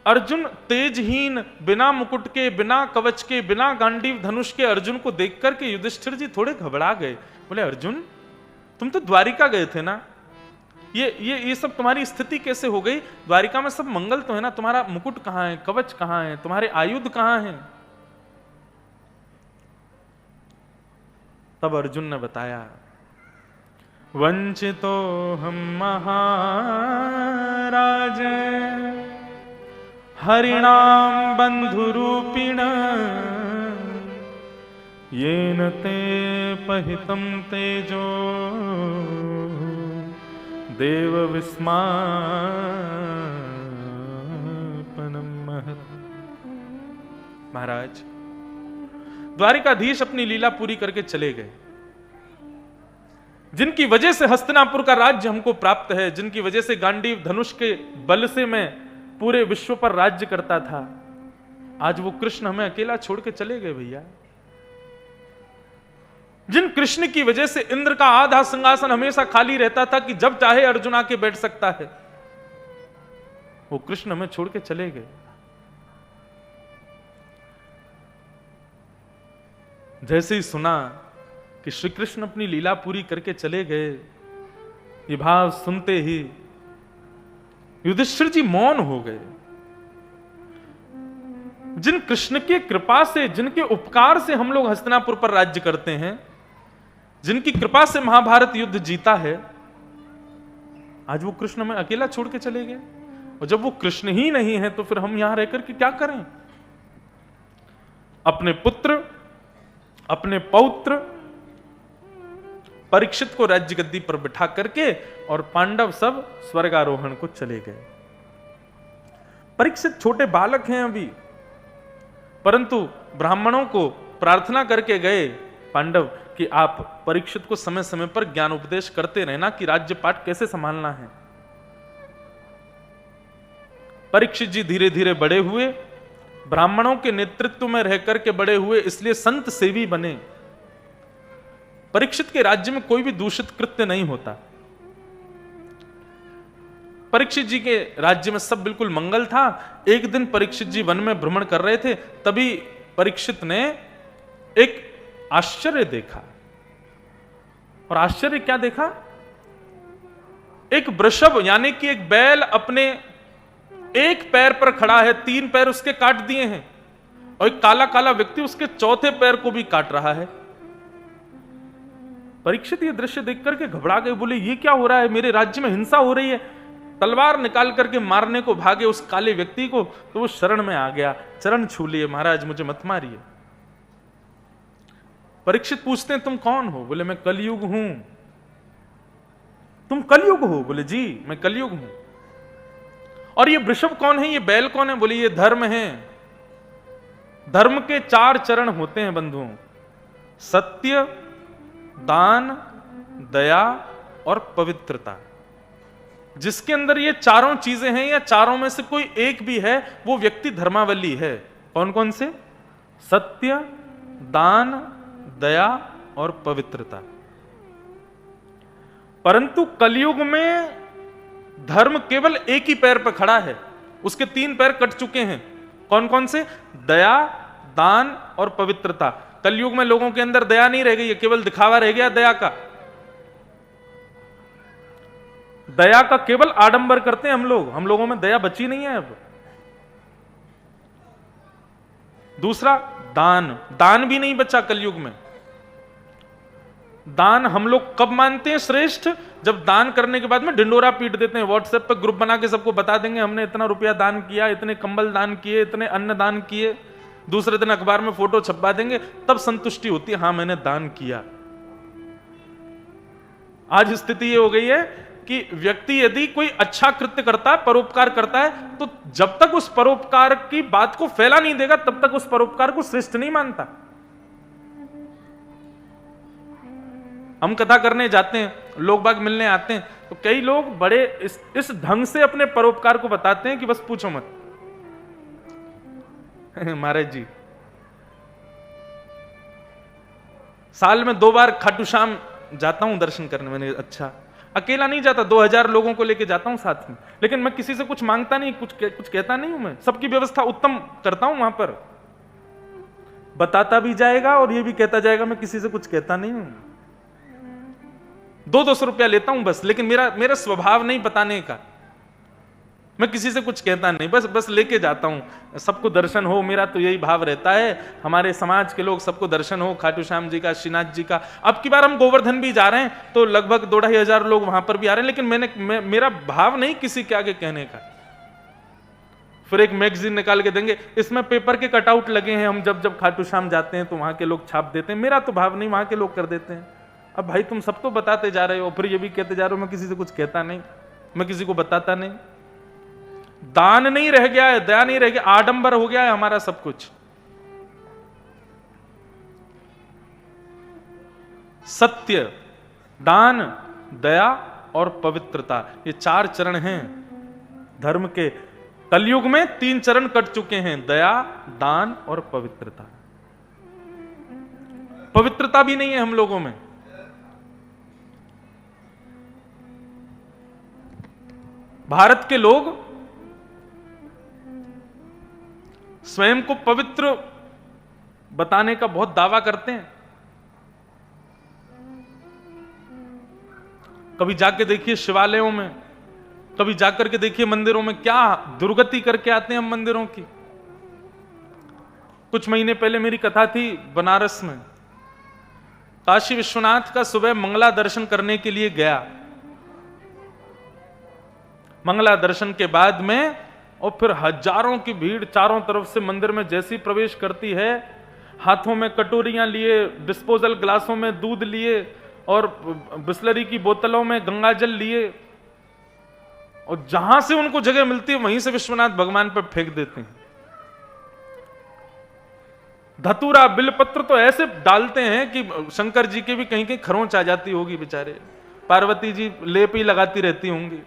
अर्जुन तेजहीन, बिना मुकुट के, बिना कवच के, बिना गांडीव धनुष के अर्जुन को देख करके युधिष्ठिर जी थोड़े घबरा गए। बोले अर्जुन तुम तो द्वारिका गए थे ना, ये सब तुम्हारी स्थिति कैसे हो गई? द्वारिका में सब मंगल तो है ना, तुम्हारा मुकुट कहां है, कवच कहां है, तुम्हारे आयुध कहां हैं? तब अर्जुन ने बताया, वंचितो हम महाराज हरिणाम बंधुरूपिण येन ते पहितं तेजो देव विस्मापनम महत्। महाराज द्वारिकाधीश अपनी लीला पूरी करके चले गए, जिनकी वजह से हस्तिनापुर का राज्य हमको प्राप्त है, जिनकी वजह से गांडीव धनुष के बल से मैं पूरे विश्व पर राज्य करता था, आज वो कृष्ण हमें अकेला छोड़ के चले गए भैया। जिन कृष्ण की वजह से इंद्र का आधा सिंहासन हमेशा खाली रहता था कि जब चाहे अर्जुन आके बैठ सकता है, वो कृष्ण हमें छोड़ के चले गए। जैसे ही सुना कि श्री कृष्ण अपनी लीला पूरी करके चले गए, ये भाव सुनते ही युधिष्ठिर जी मौन हो गए। जिन कृष्ण के कृपा से, जिनके उपकार से हम लोग हस्तिनापुर पर राज्य करते हैं, जिनकी कृपा से महाभारत युद्ध जीता है, आज वो कृष्ण हमें अकेला छोड़ के चले गए। और जब वो कृष्ण ही नहीं है तो फिर हम यहां रहकर के क्या करें? अपने पुत्र, अपने पौत्र परीक्षित को राज्य गद्दी पर बिठा करके और पांडव सब स्वर्गारोहण को चले गए। परीक्षित छोटे बालक हैं अभी, परंतु ब्राह्मणों को प्रार्थना करके गए पांडव कि आप परीक्षित को समय समय पर ज्ञान उपदेश करते रहना कि राज्य पाठ कैसे संभालना है। परीक्षित जी धीरे धीरे बड़े हुए, ब्राह्मणों के नेतृत्व में रहकर के बड़े हुए, इसलिए संत सेवी बने। परीक्षित के राज्य में कोई भी दूषित कृत्य नहीं होता। परीक्षित जी के राज्य में सब बिल्कुल मंगल था। एक दिन परीक्षित जी वन में भ्रमण कर रहे थे, तभी परीक्षित ने एक आश्चर्य देखा। और आश्चर्य क्या देखा? एक वृषभ यानी कि एक बैल अपने एक पैर पर खड़ा है, 3 पैर उसके काट दिए हैं, और एक काला काला व्यक्ति उसके चौथे पैर को भी काट रहा है। परीक्षित ये दृश्य देख करके घबरा गए, बोले ये क्या हो रहा है? मेरे राज्य में हिंसा हो रही है। तलवार निकाल करके मारने को भागे उस काले व्यक्ति को, तो वो शरण में आ गया, चरण छू लिए, महाराज मुझे मत मारिए। परीक्षित पूछते हैं तुम कौन हो? बोले मैं कलयुग हूं। तुम कलयुग हो? बोले जी मैं कलयुग हूं। और ये वृषभ कौन है, ये बैल कौन है? बोले ये धर्म है। धर्म के 4 चरण होते हैं बंधुओं, सत्य, दान, दया और पवित्रता। जिसके अंदर ये चारों चीजें हैं या चारों में से कोई एक भी है, वो व्यक्ति धर्मावली है। कौन कौन से? सत्य, दान, दया और पवित्रता। परंतु कलयुग में धर्म केवल एक ही पैर पर खड़ा है, उसके 3 पैर कट चुके हैं। कौन कौन से? दया, दान और पवित्रता। कलयुग में लोगों के अंदर दया नहीं रह गई है, केवल दिखावा रह गया दया का। दया का केवल आडंबर करते हैं हम लोगों में दया बची नहीं है अब। दूसरा दान, दान भी नहीं बचा कलयुग में। दान हम लोग कब मानते हैं श्रेष्ठ? जब दान करने के बाद में ढिंडोरा पीट देते हैं, व्हाट्सएप पे ग्रुप बना के सबको बता देंगे हमने इतना रुपया दान किया, इतने कंबल दान किए, इतने अन्न दान किए। दूसरे दिन अखबार में फोटो छपवा देंगे, तब संतुष्टि होती है, हाँ मैंने दान किया। आज स्थिति ये हो गई है कि व्यक्ति यदि कोई अच्छा कृत्य करता है, परोपकार करता है, तो जब तक उस परोपकार की बात को फैला नहीं देगा तब तक उस परोपकार को श्रेष्ठ नहीं मानता। हम कथा करने जाते हैं, लोग बाग मिलने आते हैं, तो कई लोग बड़े इस ढंग से अपने परोपकार को बताते हैं कि बस पूछो मत। महाराज जी साल में 2 बार खाटू श्याम जाता हूं दर्शन करने। मैंने अच्छा अकेला नहीं जाता, 2000 लोगों को लेके जाता हूं साथ में, लेकिन मैं किसी से कुछ मांगता नहीं, कुछ कहता नहीं हूं। मैं सबकी व्यवस्था उत्तम करता हूं, वहां पर बताता भी जाएगा और ये भी कहता जाएगा मैं किसी से कुछ कहता नहीं हूं। 200 रुपया लेता हूं बस, लेकिन मेरा स्वभाव नहीं बताने का। मैं किसी से कुछ कहता नहीं, बस लेके जाता हूं, सबको दर्शन हो। मेरा तो यही भाव रहता है, हमारे समाज के लोग सबको दर्शन हो, खाटू श्याम जी का, श्रीनाथ जी का। अब की बार हम गोवर्धन भी जा रहे हैं, तो लगभग 2-2,500 लोग वहां पर भी आ रहे हैं, लेकिन मेरा भाव नहीं किसी के आगे कहने का। फिर एक मैगजीन निकाल के देंगे, इसमें पेपर के कटआउट लगे हैं, हम जब खाटू श्याम जाते हैं तो वहां के लोग छाप देते हैं। मेरा तो भाव नहीं, वहां के लोग कर देते हैं। अब भाई तुम सब तो बताते जा रहे हो, फिर ये भी कहते जा रहे हो मैं किसी से कुछ कहता नहीं, मैं किसी को बताता नहीं। दान नहीं रह गया है, दया नहीं रह गया, आडंबर हो गया है हमारा सब कुछ। सत्य, दान, दया और पवित्रता, ये 4 चरण हैं धर्म के। कलयुग में 3 चरण कट चुके हैं, दया, दान और पवित्रता। पवित्रता भी नहीं है हम लोगों में। भारत के लोग स्वयं को पवित्र बताने का बहुत दावा करते हैं। कभी जाके देखिए शिवालयों में, कभी जाकर के देखिए मंदिरों में, क्या दुर्गति करके आते हैं हम मंदिरों की। कुछ महीने पहले मेरी कथा थी बनारस में। काशी विश्वनाथ का सुबह मंगला दर्शन करने के लिए गया। मंगला दर्शन के बाद में और फिर हजारों की भीड़ चारों तरफ से मंदिर में जैसी प्रवेश करती है, हाथों में कटोरियां लिए, डिस्पोजल ग्लासों में दूध लिए और बिस्लरी की बोतलों में गंगाजल लिए, और जहां से उनको जगह मिलती है वहीं से विश्वनाथ भगवान पर फेंक देते हैं। धतूरा बिलपत्र तो ऐसे डालते हैं कि शंकर जी के भी कहीं कहीं खरोंच आ जाती होगी बेचारे, पार्वती जी लेप ही लगाती रहती होंगी।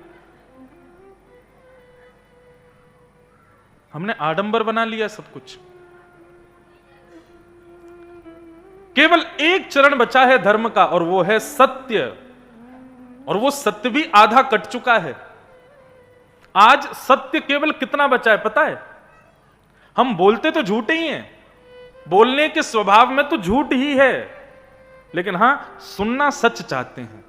हमने आडंबर बना लिया सब कुछ। केवल एक चरण बचा है धर्म का, और वो है सत्य, और वो सत्य भी आधा कट चुका है। आज सत्य केवल कितना बचा है पता है? हम बोलते तो झूठे ही हैं, बोलने के स्वभाव में तो झूठ ही है, लेकिन हां सुनना सच चाहते हैं,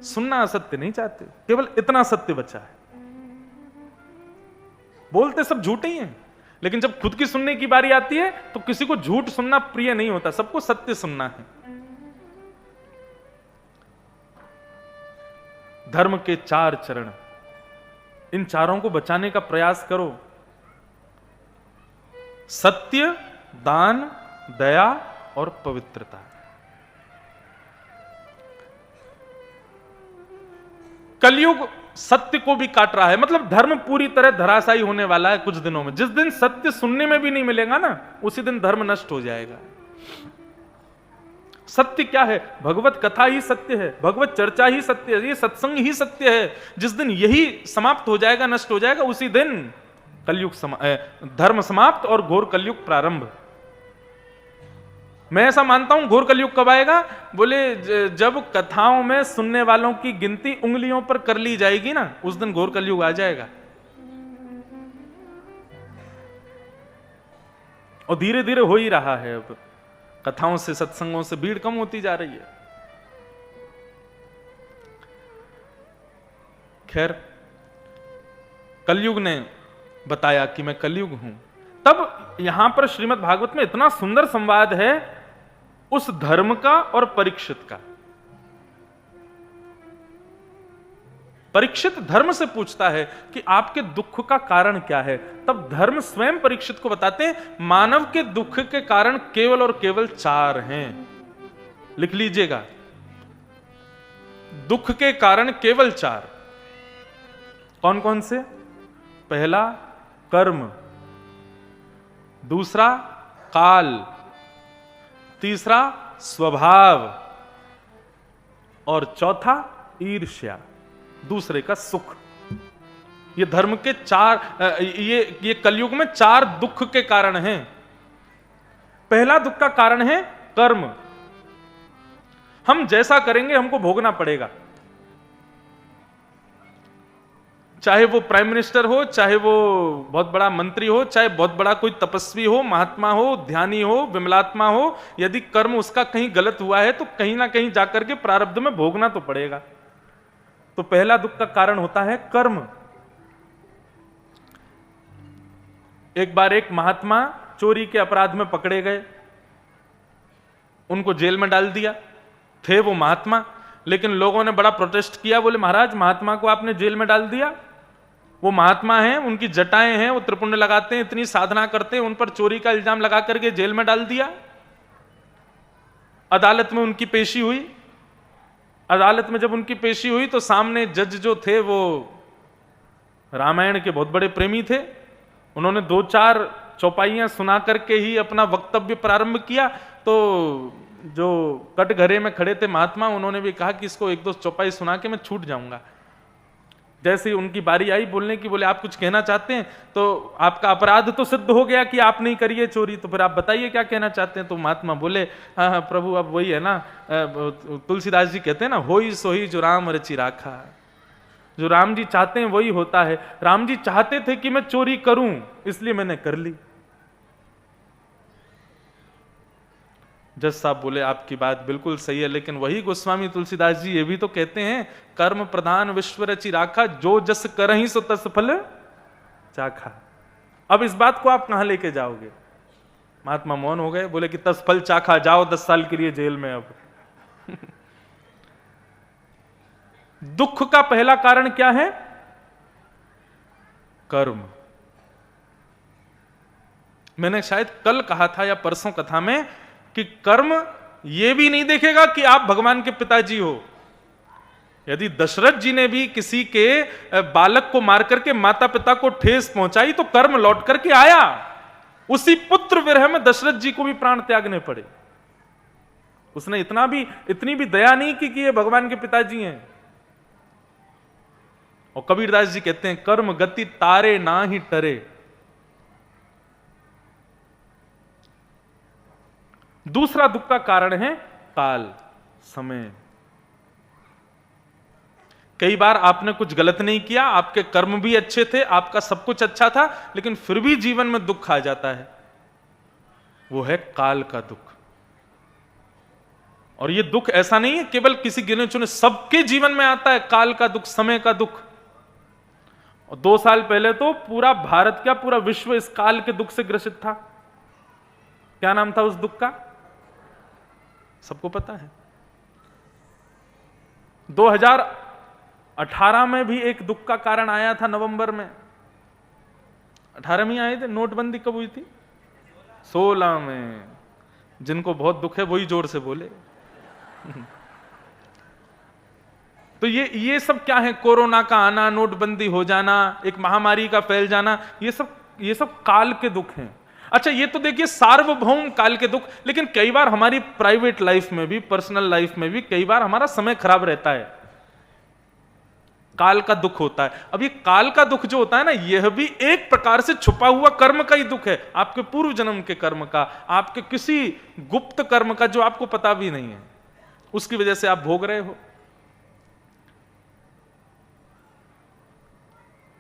सुनना असत्य नहीं चाहते। केवल इतना सत्य बचा है। बोलते सब झूठे ही हैं, लेकिन जब खुद की सुनने की बारी आती है तो किसी को झूठ सुनना प्रिय नहीं होता, सबको सत्य सुनना है। धर्म के 4 चरण, इन चारों को बचाने का प्रयास करो। सत्य, दान, दया और पवित्रता। कलयुग सत्य को भी काट रहा है, मतलब धर्म पूरी तरह धराशायी होने वाला है कुछ दिनों में। जिस दिन सत्य सुनने में भी नहीं मिलेगा ना, उसी दिन धर्म नष्ट हो जाएगा। सत्य क्या है? भगवत कथा ही सत्य है, भगवत चर्चा ही सत्य है, ये सत्संग ही सत्य है। जिस दिन यही समाप्त हो जाएगा, नष्ट हो जाएगा, उसी दिन कलयुग धर्म समाप्त और घोर कलयुग प्रारंभ। मैं ऐसा मानता हूं घोर कलयुग कब आएगा? बोले जब कथाओं में सुनने वालों की गिनती उंगलियों पर कर ली जाएगी ना, उस दिन घोर कलयुग आ जाएगा। और धीरे धीरे हो ही रहा है। अब कथाओं से, सत्संगों से भीड़ कम होती जा रही है। खैर, कलयुग ने बताया कि मैं कलयुग हूं। तब यहां पर श्रीमद् भागवत में इतना सुंदर संवाद है उस धर्म का और परीक्षित का। परीक्षित धर्म से पूछता है कि आपके दुख का कारण क्या है। तब धर्म स्वयं परीक्षित को बताते हैं मानव के दुख के कारण केवल और केवल 4 हैं। लिख लीजिएगा, दुख के कारण केवल 4। कौन कौन से? पहला कर्म, दूसरा काल, तीसरा स्वभाव, और चौथा ईर्ष्या, दूसरे का सुख। ये धर्म के 4, ये कलयुग में 4 दुख के कारण हैं। पहला दुख का कारण है कर्म। हम जैसा करेंगे हमको भोगना पड़ेगा। चाहे वो प्राइम मिनिस्टर हो, चाहे वो बहुत बड़ा मंत्री हो, चाहे बहुत बड़ा कोई तपस्वी हो, महात्मा हो, ध्यानी हो, विमलात्मा हो, यदि कर्म उसका कहीं गलत हुआ है तो कहीं ना कहीं जाकर के प्रारब्ध में भोगना तो पड़ेगा। तो पहला दुख का कारण होता है कर्म। एक बार एक महात्मा चोरी के अपराध में पकड़े गए, उनको जेल में डाल दिया। थे वो महात्मा, लेकिन लोगों ने बड़ा प्रोटेस्ट किया। बोले महाराज, महात्मा को आपने जेल में डाल दिया, वो महात्मा हैं, उनकी जटाएं हैं, वो त्रिपुंड लगाते हैं, इतनी साधना करते हैं, उन पर चोरी का इल्जाम लगा करके जेल में डाल दिया। अदालत में उनकी पेशी हुई। अदालत में जब उनकी पेशी हुई तो सामने जज जो थे वो रामायण के बहुत बड़े प्रेमी थे। उन्होंने 2-4 चौपाइयां सुना करके ही अपना वक्तव्य प्रारंभ किया। तो जो कटघरे में खड़े थे महात्मा, उन्होंने भी कहा कि इसको 1-2 चौपाई सुना के मैं छूट जाऊंगा। जैसे ही उनकी बारी आई बोलने की, बोले आप कुछ कहना चाहते हैं? तो आपका अपराध तो सिद्ध हो गया कि आप नहीं करिए चोरी, तो फिर आप बताइए क्या कहना चाहते हैं। तो महात्मा बोले हाँ प्रभु, अब वही है ना, तुलसीदास जी कहते हैं ना, होई सोही जो राम रचि राखा। जो राम जी चाहते हैं वही होता है। राम जी चाहते थे कि मैं चोरी करूं, इसलिए मैंने कर ली। जज साहब बोले आपकी बात बिल्कुल सही है, लेकिन वही गोस्वामी तुलसीदास जी ये भी तो कहते हैं, कर्म प्रधान विश्व रचि राखा, जो जस करहि सो तस फल चाखा। अब इस बात को आप कहां लेके जाओगे? महात्मा मौन हो गए, बोले कि 10 फल चाखा, जाओ 10 साल के लिए जेल में अब। दुख का पहला कारण क्या है? कर्म। मैंने शायद कल कहा था या परसों कथा में कि कर्म यह भी नहीं देखेगा कि आप भगवान के पिताजी हो। यदि दशरथ जी ने भी किसी के बालक को मार करके माता पिता को ठेस पहुंचाई तो कर्म लौट करके आया। उसी पुत्र विरह में दशरथ जी को भी प्राण त्यागने पड़े। उसने इतनी भी दया नहीं की कि ये भगवान के पिताजी हैं। और कबीरदास जी कहते हैं, कर्म गति तारे ना ही टरे। दूसरा दुख का कारण है काल, समय। कई बार आपने कुछ गलत नहीं किया, आपके कर्म भी अच्छे थे, आपका सब कुछ अच्छा था, लेकिन फिर भी जीवन में दुख आ जाता है। वो है काल का दुख। और ये दुख ऐसा नहीं है केवल किसी गिने चुने, सबके जीवन में आता है काल का दुख, समय का दुख। और 2 साल पहले तो पूरा भारत, क्या पूरा विश्व इस काल के दुख से ग्रसित था। क्या नाम था उस दुख का? सबको पता है। 2018 में भी एक दुख का कारण आया था, नवंबर में। 18 में आए थे। नोटबंदी कब हुई थी? 16 में। जिनको बहुत दुख है वही जोर से बोले। तो ये सब क्या है? कोरोना का आना, नोटबंदी हो जाना, एक महामारी का फैल जाना, ये सब काल के दुख हैं। अच्छा, ये तो देखिए सार्वभौम काल के दुख। लेकिन कई बार हमारी प्राइवेट लाइफ में भी, पर्सनल लाइफ में भी कई बार हमारा समय खराब रहता है, काल का दुख होता है। अब ये काल का दुख जो होता है ना, यह भी एक प्रकार से छुपा हुआ कर्म का ही दुख है। आपके पूर्व जन्म के कर्म का, आपके किसी गुप्त कर्म का जो आपको पता भी नहीं है, उसकी वजह से आप भोग रहे हो।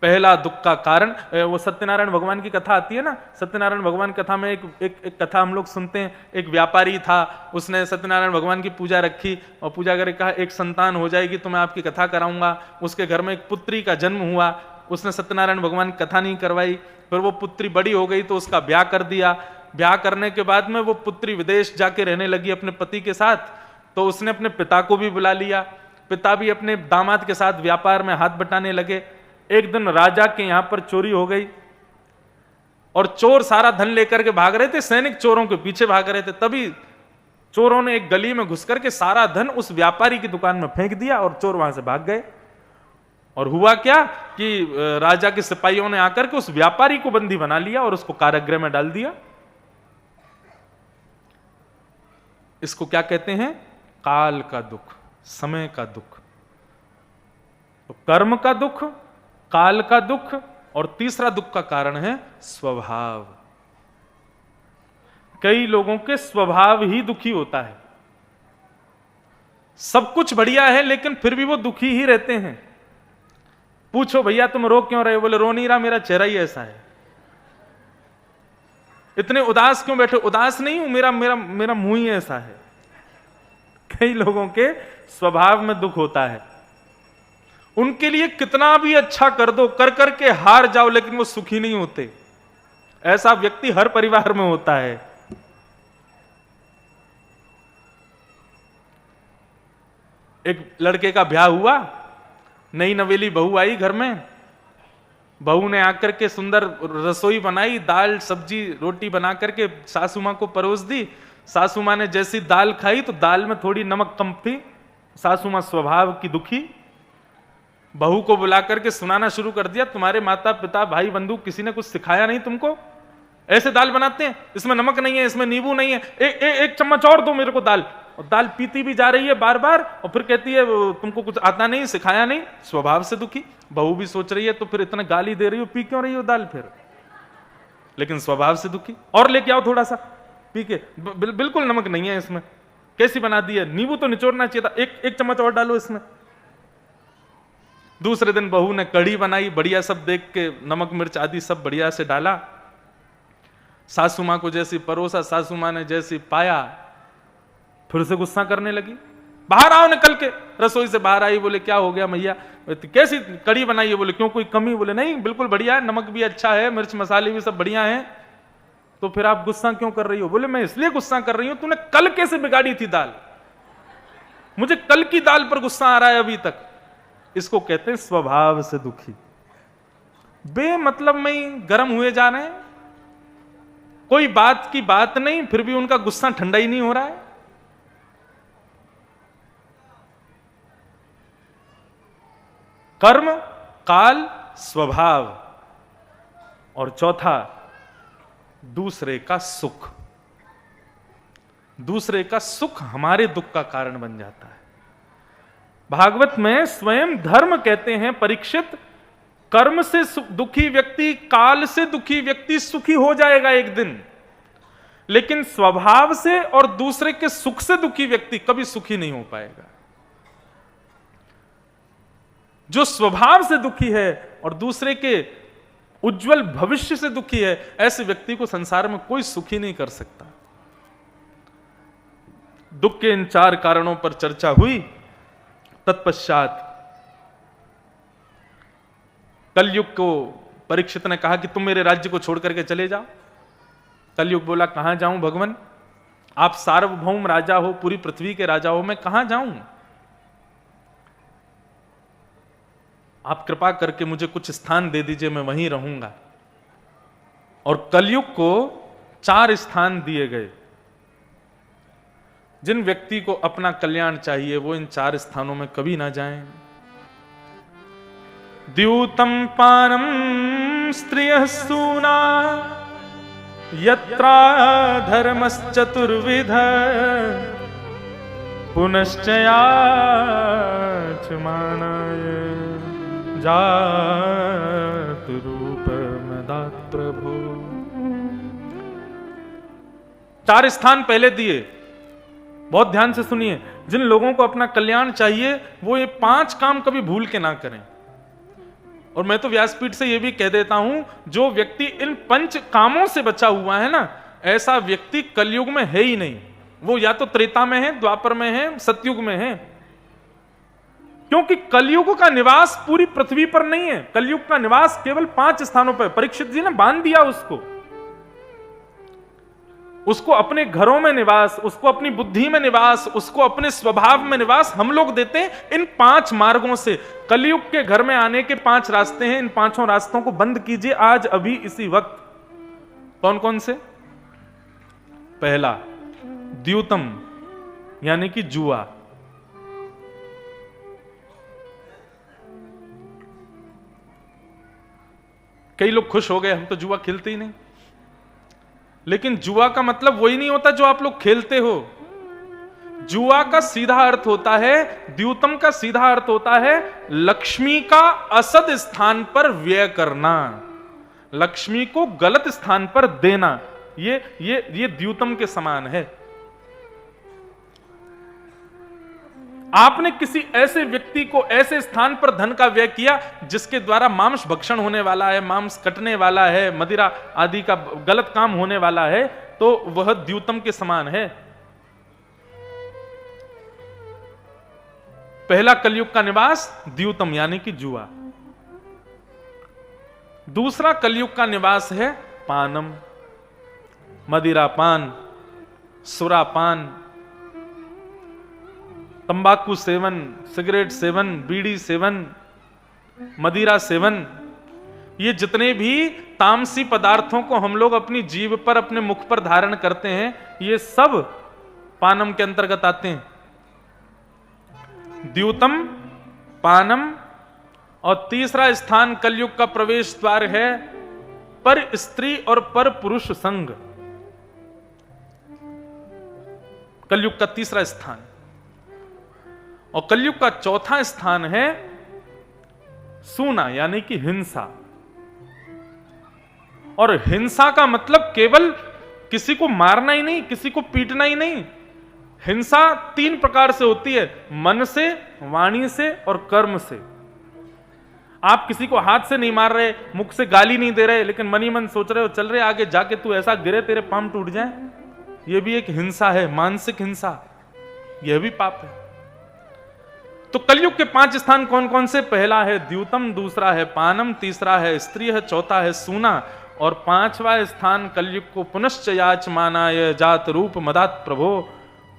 पहला दुख का कारण, वो सत्यनारायण भगवान की कथा आती है ना, सत्यनारायण भगवान कथा में एक कथा हम लोग सुनते हैं। एक व्यापारी था, उसने सत्यनारायण भगवान की पूजा रखी और पूजा करके कहा एक संतान हो जाएगी तो मैं आपकी कथा कराऊंगा। उसके घर में एक पुत्री का जन्म हुआ, उसने सत्यनारायण भगवान की कथा नहीं करवाई। फिर वो पुत्री बड़ी हो गई तो उसका ब्याह कर दिया। ब्याह करने के बाद में वो पुत्री विदेश जाके रहने लगी अपने पति के साथ, तो उसने अपने पिता को भी बुला लिया। पिता भी अपने दामाद के साथ व्यापार में हाथ बटाने लगे। एक दिन राजा के यहां पर चोरी हो गई और चोर सारा धन लेकर के भाग रहे थे, सैनिक चोरों के पीछे भाग रहे थे। तभी चोरों ने एक गली में घुस करके सारा धन उस व्यापारी की दुकान में फेंक दिया और चोर वहां से भाग गए। और हुआ क्या कि राजा के सिपाहियों ने आकर के उस व्यापारी को बंदी बना लिया और उसको कारागृह में डाल दिया। इसको क्या कहते हैं? काल का दुख, समय का दुख। तो कर्म का दुख, काल का दुख, और तीसरा दुख का कारण है स्वभाव। कई लोगों के स्वभाव ही दुखी होता है। सब कुछ बढ़िया है लेकिन फिर भी वो दुखी ही रहते हैं। पूछो भैया तुम रो क्यों रहे? बोले रो नहीं रहा, मेरा चेहरा ही ऐसा है। इतने उदास क्यों बैठे? उदास नहीं हूं, मेरा मुंह ही ऐसा है। कई लोगों के स्वभाव में दुख होता है। उनके लिए कितना भी अच्छा कर दो, कर करके हार जाओ, लेकिन वो सुखी नहीं होते। ऐसा व्यक्ति हर परिवार में होता है। एक लड़के का ब्याह हुआ, नई नवेली बहू आई घर में। बहू ने आकर के सुंदर रसोई बनाई, दाल सब्जी रोटी बना करके सासू मां को परोस दी। सासू मां ने जैसी दाल खाई तो दाल में थोड़ी नमक कम थी। सासू मां स्वभाव की दुखी, बहू को बुला करके सुनाना शुरू कर दिया, तुम्हारे माता पिता भाई बंधु किसी ने कुछ सिखाया नहीं तुमको? ऐसे दाल बनाते हैं, इसमें नमक नहीं है, इसमें नींबू नहीं है, एक चम्मच और दो मेरे को दाल। और दाल पीती भी जा रही है बार बार, और फिर कहती है तुमको कुछ आता नहीं, सिखाया नहीं। स्वभाव से दुखी। बहू भी सोच रही है तो फिर इतना गाली दे रही हो, पी क्यों रही हो दाल फिर? लेकिन स्वभाव से दुखी। और लेके आओ थोड़ा सा पी के, बिल्कुल नमक नहीं है इसमें, कैसी बना दी है, नींबू तो निचोड़ना चाहिए था, एक चम्मच और डालो इसमें। दूसरे दिन बहू ने कढ़ी बनाई, बढ़िया सब देख के नमक मिर्च आदि सब बढ़िया से डाला। सासू मां को जैसी परोसा, सासू मां ने जैसी पाया, फिर से गुस्सा करने लगी। बाहर आओ निकल के। रसोई से बाहर आई, बोले क्या हो गया मैया, कैसी कढ़ी बनाई है? बोले क्यों कोई कमी? बोले नहीं बिल्कुल बढ़िया है, नमक भी अच्छा है, मिर्च मसाले भी सब बढ़िया है। तो फिर आप गुस्सा क्यों कर रही हो? बोले मैं इसलिए गुस्सा कर रही हूं, तूने कल कैसे बिगाड़ी थी दाल, मुझे कल की दाल पर गुस्सा आ रहा है अभी तक। इसको कहते हैं स्वभाव से दुखी, बेमतलब में ही गर्म हुए जा रहे हैं, कोई बात की बात नहीं, फिर भी उनका गुस्सा ठंडा ही नहीं हो रहा है। कर्म, काल, स्वभाव, और चौथा दूसरे का सुख। दूसरे का सुख हमारे दुख का कारण बन जाता है। भागवत में स्वयं धर्म कहते हैं, परीक्षित, कर्म से दुखी व्यक्ति, काल से दुखी व्यक्ति सुखी हो जाएगा एक दिन, लेकिन स्वभाव से और दूसरे के सुख से दुखी व्यक्ति कभी सुखी नहीं हो पाएगा। जो स्वभाव से दुखी है और दूसरे के उज्जवल भविष्य से दुखी है, ऐसे व्यक्ति को संसार में कोई सुखी नहीं कर सकता। दुख के इन 4 कारणों पर चर्चा हुई। तत्पश्चात कलयुग को परीक्षित ने कहा कि तुम मेरे राज्य को छोड़ करके चले जाओ। कलयुग बोला कहां जाऊं भगवान, आप सार्वभौम राजा हो, पूरी पृथ्वी के राजा हो, मैं कहां जाऊं? आप कृपा करके मुझे कुछ स्थान दे दीजिए, मैं वहीं रहूंगा। और कलयुग को 4 स्थान दिए गए। जिन व्यक्ति को अपना कल्याण चाहिए वो इन 4 स्थानों में कभी ना जाएं। द्यूतम पानम स्त्रियः सूना यत्रा धर्मश्चतुर्विध पुनश्च याचमानाय जात रूपमदात् प्रभो। 4 स्थान पहले दिए, बहुत ध्यान से सुनिए। जिन लोगों को अपना कल्याण चाहिए वो ये 5 काम कभी भूल के ना करें। और मैं तो व्यासपीठ से ये भी कह देता हूं, जो व्यक्ति इन 5 कामों से बचा हुआ है ना, ऐसा व्यक्ति कलयुग में है ही नहीं। वो या तो त्रेता में है, द्वापर में है, सतयुग में है। क्योंकि कलयुग का निवास पूरी पृथ्वी पर नहीं है, कलयुग का निवास केवल 5 स्थानों पर। परीक्षित जी ने बांध दिया उसको अपने घरों में निवास, उसको अपनी बुद्धि में निवास, उसको अपने स्वभाव में निवास हम लोग देते हैं इन 5 मार्गों से। कलयुग के घर में आने के 5 रास्ते हैं, इन 5 रास्तों को बंद कीजिए आज अभी इसी वक्त। कौन कौन से? पहला द्यूतम यानी कि जुआ। कई लोग खुश हो गए हम तो जुआ खेलते ही नहीं, लेकिन जुआ का मतलब वही नहीं होता जो आप लोग खेलते हो। जुआ का सीधा अर्थ होता है, द्यूतम का सीधा अर्थ होता है लक्ष्मी का असद स्थान पर व्यय करना, लक्ष्मी को गलत स्थान पर देना। ये द्यूतम के समान है। आपने किसी ऐसे व्यक्ति को ऐसे स्थान पर धन का व्यय किया जिसके द्वारा मांस भक्षण होने वाला है, मांस कटने वाला है, मदिरा आदि का गलत काम होने वाला है, तो वह द्यूतम के समान है। पहला कलयुग का निवास द्यूतम यानी कि जुआ। दूसरा कलयुग का निवास है पानम, मदिरा पान, सुरापान, तंबाकू सेवन, सिगरेट सेवन, बीड़ी सेवन, मदिरा सेवन। ये जितने भी तामसी पदार्थों को हम लोग अपनी जीभ पर, अपने मुख पर धारण करते हैं, ये सब पानम के अंतर्गत आते हैं। द्यूतम, पानम, और तीसरा स्थान कलयुग का प्रवेश द्वार है पर स्त्री और पर पुरुष संग। कलयुग का तीसरा स्थान। और कलयुग का चौथा स्थान है सूना यानी कि हिंसा। और हिंसा का मतलब केवल किसी को मारना ही नहीं, किसी को पीटना ही नहीं। हिंसा 3 प्रकार से होती है, मन से, वाणी से और कर्म से। आप किसी को हाथ से नहीं मार रहे, मुख से गाली नहीं दे रहे, लेकिन मन ही मन सोच रहे हो चल रहे आगे जाके तू ऐसा गिरे तेरे पांव टूट जाए, यह भी एक हिंसा है, मानसिक हिंसा। यह भी पाप है। तो कलयुग के 5 स्थान कौन कौन से? पहला है द्यूतम, दूसरा है पानम, तीसरा है स्त्री है, चौथा है सूना और 5वां स्थान कलयुग को पुनश्च याचमानाय जात रूप मदात प्रभो,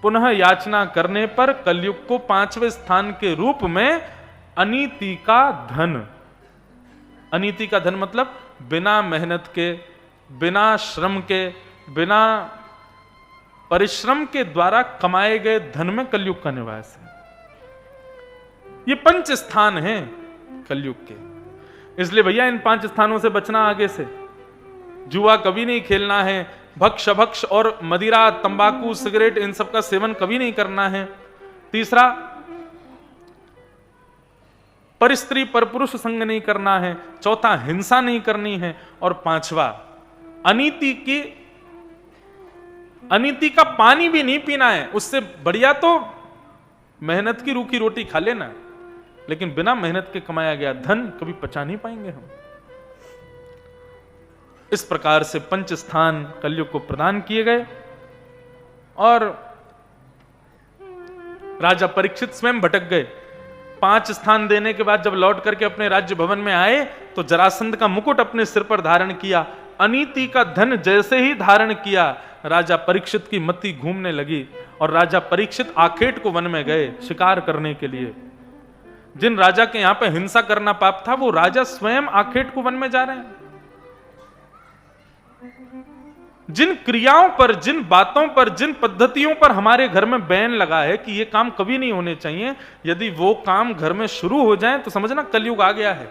पुनः याचना करने पर कलयुग को 5वें स्थान के रूप में अनीति का धन, अनीति का धन मतलब बिना मेहनत के, बिना श्रम के, बिना परिश्रम के द्वारा कमाए गए धन में कलयुग का निवास है। ये 5 स्थान हैं कलयुग के, इसलिए भैया इन 5 स्थानों से बचना। आगे से जुआ कभी नहीं खेलना है, भक्ष भक्ष और मदिरा, तंबाकू, सिगरेट इन सब का सेवन कभी नहीं करना है। तीसरा, पर स्त्री पर पुरुष संग नहीं करना है। चौथा, हिंसा नहीं करनी है। और 5वां, अनीति का पानी भी नहीं पीना है। उससे बढ़िया तो मेहनत की रूखी रोटी खा लेना, लेकिन बिना मेहनत के कमाया गया धन कभी पचा नहीं पाएंगे हम। इस प्रकार से 5 स्थान कलयुग को प्रदान किए गए। और राजा परीक्षित स्वयं भटक गए। 5 स्थान देने के बाद जब लौट करके अपने राज्य भवन में आए तो जरासंध का मुकुट अपने सिर पर धारण किया। अनीति का धन जैसे ही धारण किया, राजा परीक्षित की मति घूमने लगी और राजा परीक्षित आखेट को वन में गए शिकार करने के लिए। जिन राजा के यहां पे हिंसा करना पाप था, वो राजा स्वयं आखेट को वन में जा रहे हैं। जिन क्रियाओं पर, जिन बातों पर, जिन पद्धतियों पर हमारे घर में बैन लगा है कि ये काम कभी नहीं होने चाहिए, यदि वो काम घर में शुरू हो जाए तो समझना कलयुग आ गया है।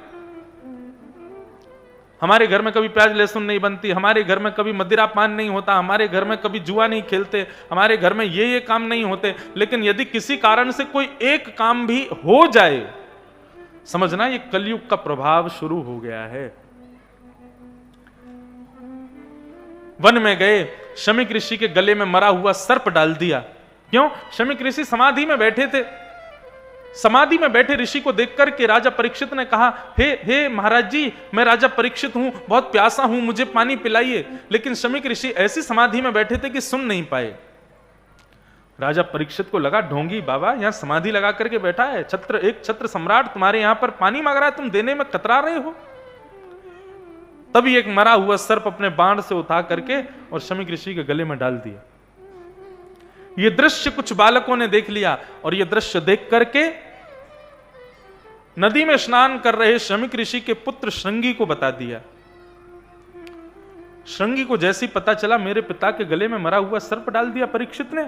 हमारे घर में कभी प्याज लहसुन नहीं बनती, हमारे घर में कभी मदिरा पान नहीं होता, हमारे घर में कभी जुआ नहीं खेलते, हमारे घर में ये काम नहीं होते, लेकिन यदि किसी कारण से कोई एक काम भी हो जाए, समझना ये कलयुग का प्रभाव शुरू हो गया है। वन में गए, शमीक ऋषि के गले में मरा हुआ सर्प डाल दिया। क्यों? शमीक ऋषि समाधि में बैठे थे। समाधि में बैठे ऋषि को देखकर के राजा परीक्षित ने कहा, हे महाराज जी, मैं राजा परीक्षित हूं, बहुत प्यासा हूं, मुझे पानी पिलाइए। लेकिन शमीक ऋषि ऐसी समाधि में बैठे थे कि सुन नहीं पाए। राजा परीक्षित को लगा, ढोंगी बाबा यहां समाधि लगा करके बैठा है, एक छत्र सम्राट तुम्हारे यहां पर पानी मांग रहा है, तुम देने में कतरा रहे हो। तभी एक मरा हुआ सर्प अपने बाण से उठा करके और शमीक ऋषि के गले में डाल दिया। यह दृश्य कुछ बालकों ने देख लिया और यह दृश्य देख करके नदी में स्नान कर रहे शमीक ऋषि के पुत्र श्रृंगी को बता दिया। श्रृंगी को जैसे ही पता चला, मेरे पिता के गले में मरा हुआ सर्प डाल दिया परीक्षित ने।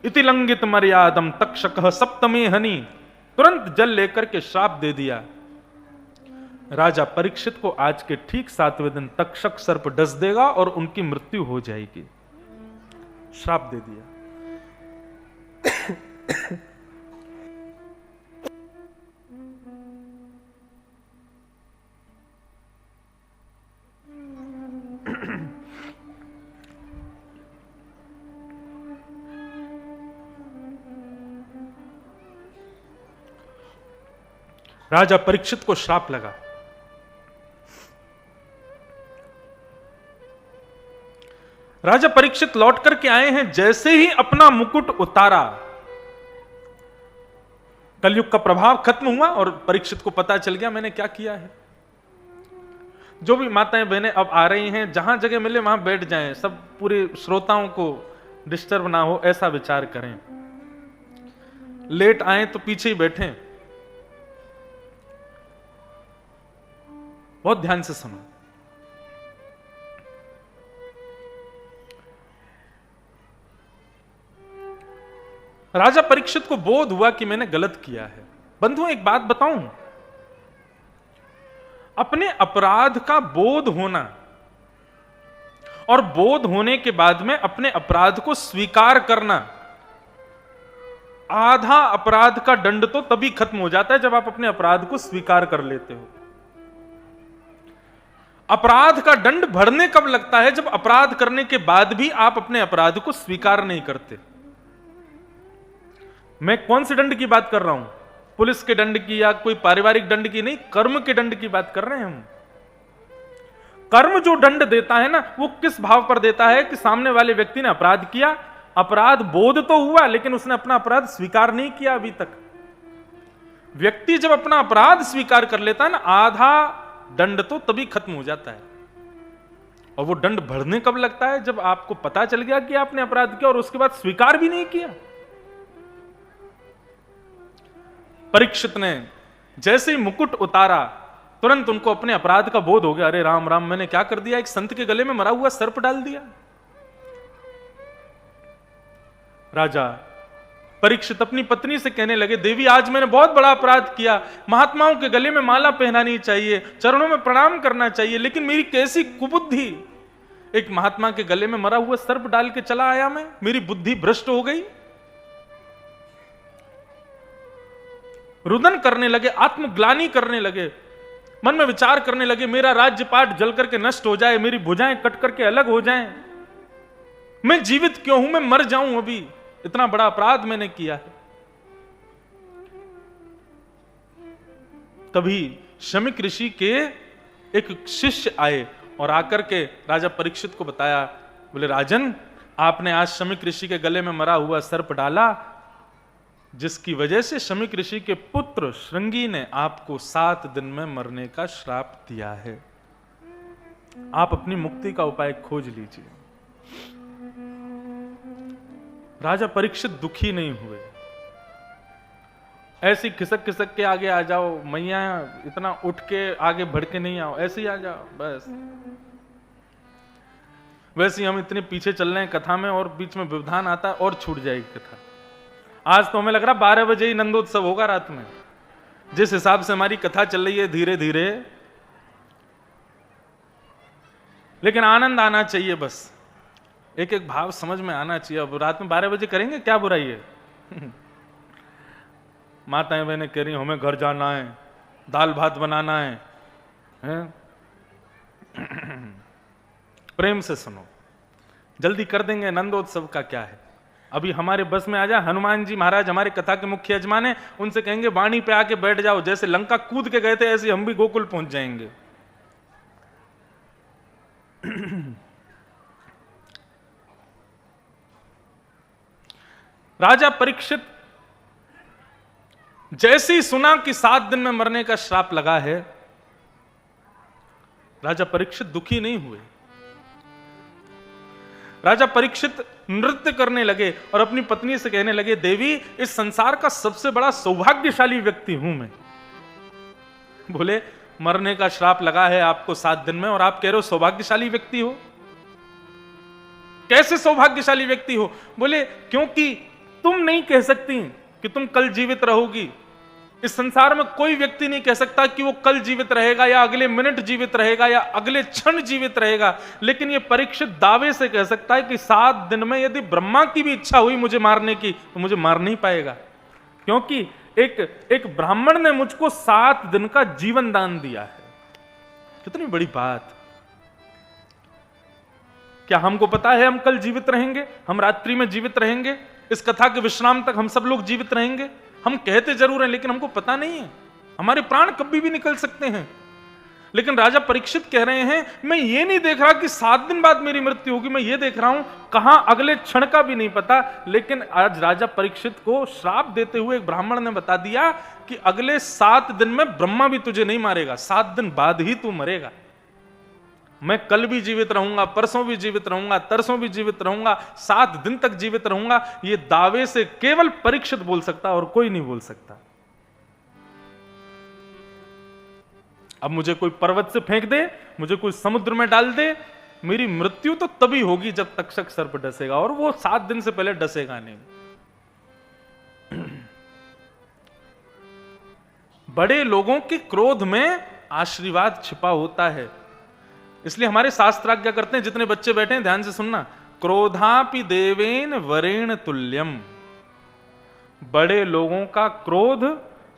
इति लंघित मर्यादम तक्षकः सप्तमे हनि, तुरंत जल लेकर के श्राप दे दिया। राजा परीक्षित को आज के ठीक 7वें दिन तक्षक सर्प डस देगा और उनकी मृत्यु हो जाएगी। श्राप दे दिया। राजा परीक्षित को श्राप लगा। राजा परीक्षित लौट करके आए हैं, जैसे ही अपना मुकुट उतारा, कलयुग का प्रभाव खत्म हुआ और परीक्षित को पता चल गया मैंने क्या किया है। जो भी माताएं बहनें अब आ रही हैं, जहां जगह मिले वहां बैठ जाएं, सब पूरे श्रोताओं को डिस्टर्ब ना हो ऐसा विचार करें। लेट आए तो पीछे ही बैठें। बहुत ध्यान से सुनो। राजा परीक्षित को बोध हुआ कि मैंने गलत किया है। बंधुओं एक बात बताऊं, अपने अपराध का बोध होना और बोध होने के बाद में अपने अपराध को स्वीकार करना, आधा अपराध का दंड तो तभी खत्म हो जाता है जब आप अपने अपराध को स्वीकार कर लेते हो। अपराध का दंड बढ़ने कब लगता है? जब अपराध करने के बाद भी आप अपने अपराध को स्वीकार नहीं करते। मैं कौन से दंड की बात कर रहा हूं? पुलिस के दंड की या कोई पारिवारिक दंड की नहीं, कर्म के दंड की बात कर रहे हैं हम। कर्म जो दंड देता है ना, वो किस भाव पर देता है कि सामने वाले व्यक्ति ने अपराध किया, अपराध बोध तो हुआ लेकिन उसने अपना अपराध स्वीकार नहीं किया अभी तक। व्यक्ति जब अपना अपराध स्वीकार कर लेता है ना, आधा दंड तो तभी खत्म हो जाता है। और वो दंड बढ़ने कब लगता है? जब आपको पता चल गया कि आपने अपराध किया और उसके बाद स्वीकार भी नहीं किया। परीक्षित ने जैसे ही मुकुट उतारा, तुरंत उनको अपने अपराध का बोध हो गया। अरे राम राम, मैंने क्या कर दिया? एक संत के गले में मरा हुआ सर्प डाल दिया। राजा परीक्षित अपनी पत्नी से कहने लगे, देवी आज मैंने बहुत बड़ा अपराध किया। महात्माओं के गले में माला पहनानी चाहिए, चरणों में प्रणाम करना चाहिए, लेकिन मेरी कैसी कुबुद्धि, एक महात्मा के गले में मरा हुआ सर्प डाल के चला आया मैं, मेरी बुद्धि भ्रष्ट हो गई। रुदन करने लगे, आत्मग्लानि करने लगे, मन में विचार करने लगे, मेरा राज्यपाट जल करके नष्ट हो जाए, मेरी भुजाएं कट करके अलग हो जाएं, मैं जीवित क्यों हूं, मैं मर जाऊं अभी, इतना बड़ा अपराध मैंने किया है। तभी शमीक ऋषि के एक शिष्य आए और आकर के राजा परीक्षित को बताया, बोले राजन, आपने आज शमीक ऋषि के गले में मरा हुआ सर्प डाला, जिसकी वजह से शमीक ऋषि के पुत्र श्रृंगी ने आपको 7 दिन में मरने का श्राप दिया है। आप अपनी मुक्ति का उपाय खोज लीजिए। राजा परीक्षित दुखी नहीं हुए। ऐसी खिसक खिसक के आगे आ जाओ मैया, इतना उठ के आगे बढ़ के नहीं आओ, ऐसे ही आ जाओ बस। वैसे ही हम इतने पीछे चल रहे हैं कथा में और बीच में व्यवधान आता है और छूट जाएगी कथा। आज तो हमें लग रहा 12 बजे ही नंदोत्सव होगा रात में, जिस हिसाब से हमारी कथा चल रही है धीरे धीरे। लेकिन आनंद आना चाहिए, बस एक एक भाव समझ में आना चाहिए। अब रात में 12 बजे करेंगे, क्या बुराई है? माताएं बहनें कह रही हमें घर जाना है, दाल भात बनाना है? प्रेम से सुनो, जल्दी कर देंगे। नंदोत्सव का क्या है? अभी हमारे बस में आ जाए हनुमान जी महाराज, हमारे कथा के मुख्य यजमान है, उनसे कहेंगे वाणी पे आके बैठ जाओ, जैसे लंका कूद के गए थे ऐसे हम भी गोकुल पहुंच जाएंगे। राजा परीक्षित जैसे ही सुना कि 7 दिन में मरने का श्राप लगा है, राजा परीक्षित दुखी नहीं हुए। राजा परीक्षित नृत्य करने लगे और अपनी पत्नी से कहने लगे, देवी इस संसार का सबसे बड़ा सौभाग्यशाली व्यक्ति हूं मैं। बोले मरने का श्राप लगा है आपको 7 दिन में और आप कह रहे हो सौभाग्यशाली व्यक्ति हो? कैसे सौभाग्यशाली व्यक्ति हो? बोले क्योंकि तुम नहीं कह सकती कि तुम कल जीवित रहोगी। इस संसार में कोई व्यक्ति नहीं कह सकता कि वो कल जीवित रहेगा या अगले मिनट जीवित रहेगा या अगले क्षण जीवित रहेगा, लेकिन ये परीक्षित दावे से कह सकता है कि 7 दिन में यदि ब्रह्मा की भी इच्छा हुई मुझे मारने की तो मुझे मार नहीं पाएगा, क्योंकि एक ब्राह्मण ने मुझको 7 दिन का जीवन दान दिया है। कितनी बड़ी बात! क्या हमको पता है हम कल जीवित रहेंगे? हम रात्रि में जीवित रहेंगे? इस कथा के विश्राम तक हम सब लोग जीवित रहेंगे? हम कहते जरूर हैं लेकिन हमको पता नहीं है, हमारे प्राण कभी भी निकल सकते हैं। लेकिन राजा परीक्षित कह रहे हैं मैं ये नहीं देख रहा कि 7 दिन बाद मेरी मृत्यु होगी, मैं ये देख रहा हूं कहां अगले क्षण का भी नहीं पता। लेकिन आज राजा परीक्षित को श्राप देते हुए एक ब्राह्मण ने बता दिया कि अगले 7 दिन में ब्रह्मा भी तुझे नहीं मारेगा, 7 दिन बाद ही तू मरेगा। मैं कल भी जीवित रहूंगा, परसों भी जीवित रहूंगा, तरसों भी जीवित रहूंगा, 7 दिन तक जीवित रहूंगा। ये दावे से केवल परीक्षित बोल सकता और कोई नहीं बोल सकता। अब मुझे कोई पर्वत से फेंक दे, मुझे कोई समुद्र में डाल दे, मेरी मृत्यु तो तभी होगी जब तक्षक सर्प डसेगा, और वो 7 दिन से पहले डसेगा नहीं। बड़े लोगों के क्रोध में आशीर्वाद छिपा होता है, इसलिए हमारे शास्त्र क्या करते हैं, जितने बच्चे बैठे हैं ध्यान से सुनना, क्रोधापि देवेन वरेण तुल्यम। बड़े लोगों का क्रोध,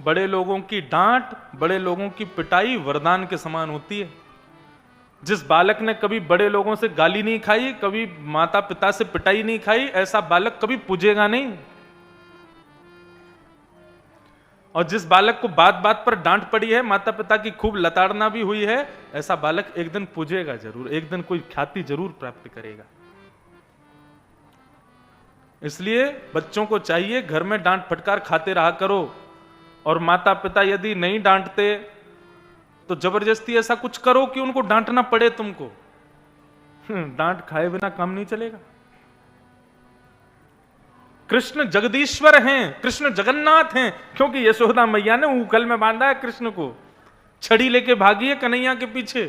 बड़े लोगों की डांट, बड़े लोगों की पिटाई वरदान के समान होती है। जिस बालक ने कभी बड़े लोगों से गाली नहीं खाई, कभी माता पिता से पिटाई नहीं खाई, ऐसा बालक कभी पूजेगा नहीं। और जिस बालक को बात बात पर डांट पड़ी है, माता पिता की खूब लताड़ना भी हुई है, ऐसा बालक एक दिन पूजेगा जरूर, एक दिन कोई ख्याति जरूर प्राप्त करेगा। इसलिए बच्चों को चाहिए घर में डांट फटकार खाते रहा करो, और माता पिता यदि नहीं डांटते तो जबरदस्ती ऐसा कुछ करो कि उनको डांटना पड़े तुमको। डांट खाए बिना काम नहीं चलेगा। कृष्ण जगदीश्वर हैं, कृष्ण जगन्नाथ हैं, क्योंकि यशोदा मैया ने उखल में बांधा है कृष्ण को, छड़ी लेके भागी है कन्हैया के पीछे।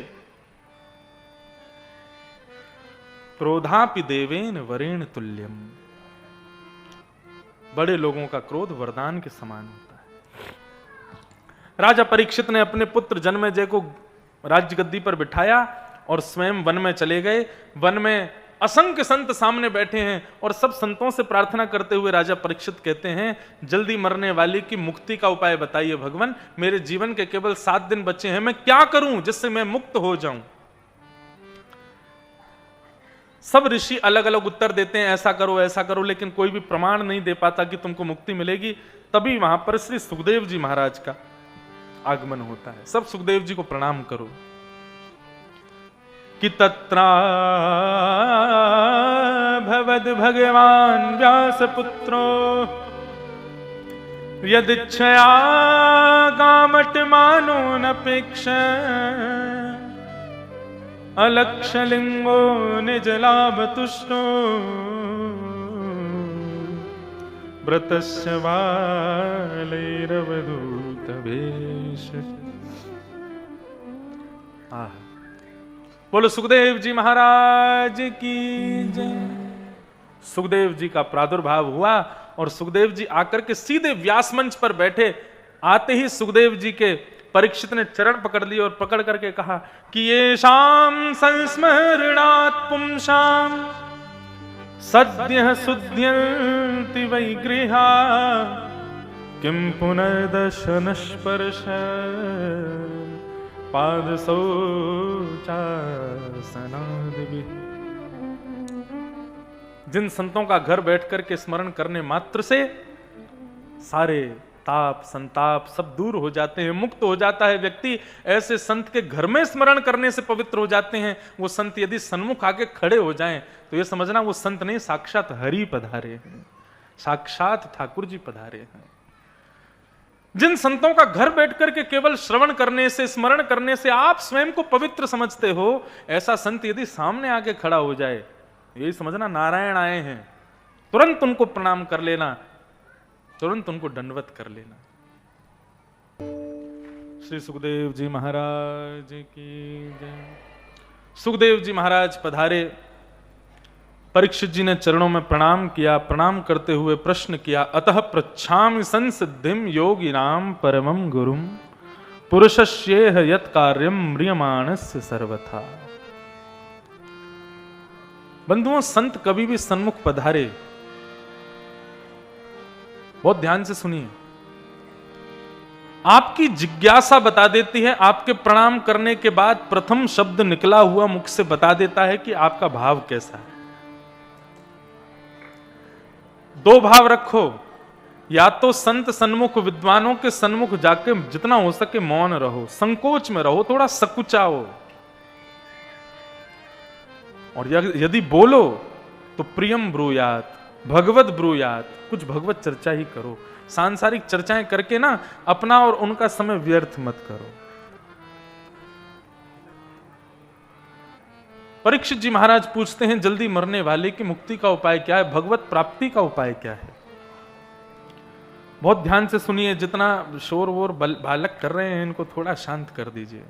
क्रोधापि देवेन वरेण तुल्यम, बड़े लोगों का क्रोध वरदान के समान होता है। राजा परीक्षित ने अपने पुत्र जन्मेजय को राज्य गद्दी पर बिठाया और स्वयं वन में चले गए। वन में असंख्य संत सामने बैठे हैं और सब संतों से प्रार्थना करते हुए राजा परीक्षित कहते हैं, जल्दी मरने वाली की मुक्ति का उपाय बताइए भगवान, मेरे जीवन के केवल 7 दिन बचे हैं, मैं क्या करूं जिससे मैं मुक्त हो जाऊं। सब ऋषि अलग अलग उत्तर देते हैं, ऐसा करो, लेकिन कोई भी प्रमाण नहीं दे पाता कि तुमको मुक्ति मिलेगी। तभी वहां पर श्री सुखदेव जी महाराज का आगमन होता है। सब सुखदेव जी को प्रणाम करो। कि तत्रा भवद भगवान व्यास पुत्रो यदिच्छया गामट मानो नपेक्ष अलक्षलिंगो निज लाभ तुष्टो व्रतस्य बालैरवधूत वेश। बोलो सुखदेव जी महाराज की जय। सुखदेव जी का प्रादुर्भाव हुआ और सुखदेव जी आकर के सीधे व्यास मंच पर बैठे। आते ही सुखदेव जी के परीक्षित ने चरण पकड़ लिए और पकड़ करके कहा कि ये शाम संस्मरणात् पुंसाम सद्यः सुध्यन्ति वै गृहा किं पुनर्दर्शन स्पर्श पाद शौचासनादि। जिन संतों का घर बैठ करके स्मरण करने मात्र से सारे ताप संताप सब दूर हो जाते हैं, मुक्त हो जाता है व्यक्ति। ऐसे संत के घर में स्मरण करने से पवित्र हो जाते हैं। वो संत यदि सन्मुख आके खड़े हो जाएं तो ये समझना वो संत नहीं, साक्षात हरि पधारे हैं, साक्षात ठाकुर जी पधारे हैं। जिन संतों का घर बैठ करके केवल श्रवण करने से, स्मरण करने से आप स्वयं को पवित्र समझते हो, ऐसा संत यदि सामने आके खड़ा हो जाए, यही समझना नारायण आए हैं, तुरंत उनको प्रणाम कर लेना, तुरंत उनको दंडवत कर लेना। श्री सुखदेव जी महाराज की जय। सुखदेव जी महाराज पधारे। परीक्षित जी ने चरणों में प्रणाम किया। प्रणाम करते हुए प्रश्न किया, अतः पृच्छामि संसिद्धिम योगिनाम परमं गुरुम पुरुषस्येह यत् कार्यम म्रियमाणस्य सर्वथा। बंधुओं, संत कभी भी सन्मुख पधारे, बहुत ध्यान से सुनिए, आपकी जिज्ञासा बता देती है। आपके प्रणाम करने के बाद प्रथम शब्द निकला हुआ मुख से बता देता है कि आपका भाव कैसा है। 2 भाव रखो, या तो संत सन्मुख, विद्वानों के सन्मुख जाके जितना हो सके मौन रहो, संकोच में रहो, थोड़ा सकुचाओ, और यदि बोलो तो प्रियम ब्रूयात, भगवत ब्रूयात, कुछ भगवत चर्चा ही करो। सांसारिक चर्चाएं करके ना अपना और उनका समय व्यर्थ मत करो। परीक्षित जी महाराज पूछते हैं, जल्दी मरने वाले की मुक्ति का उपाय क्या है, भगवत प्राप्ति का उपाय क्या है। बहुत ध्यान से सुनिए, जितना शोर वोर बालक कर रहे हैं इनको थोड़ा शांत कर दीजिए।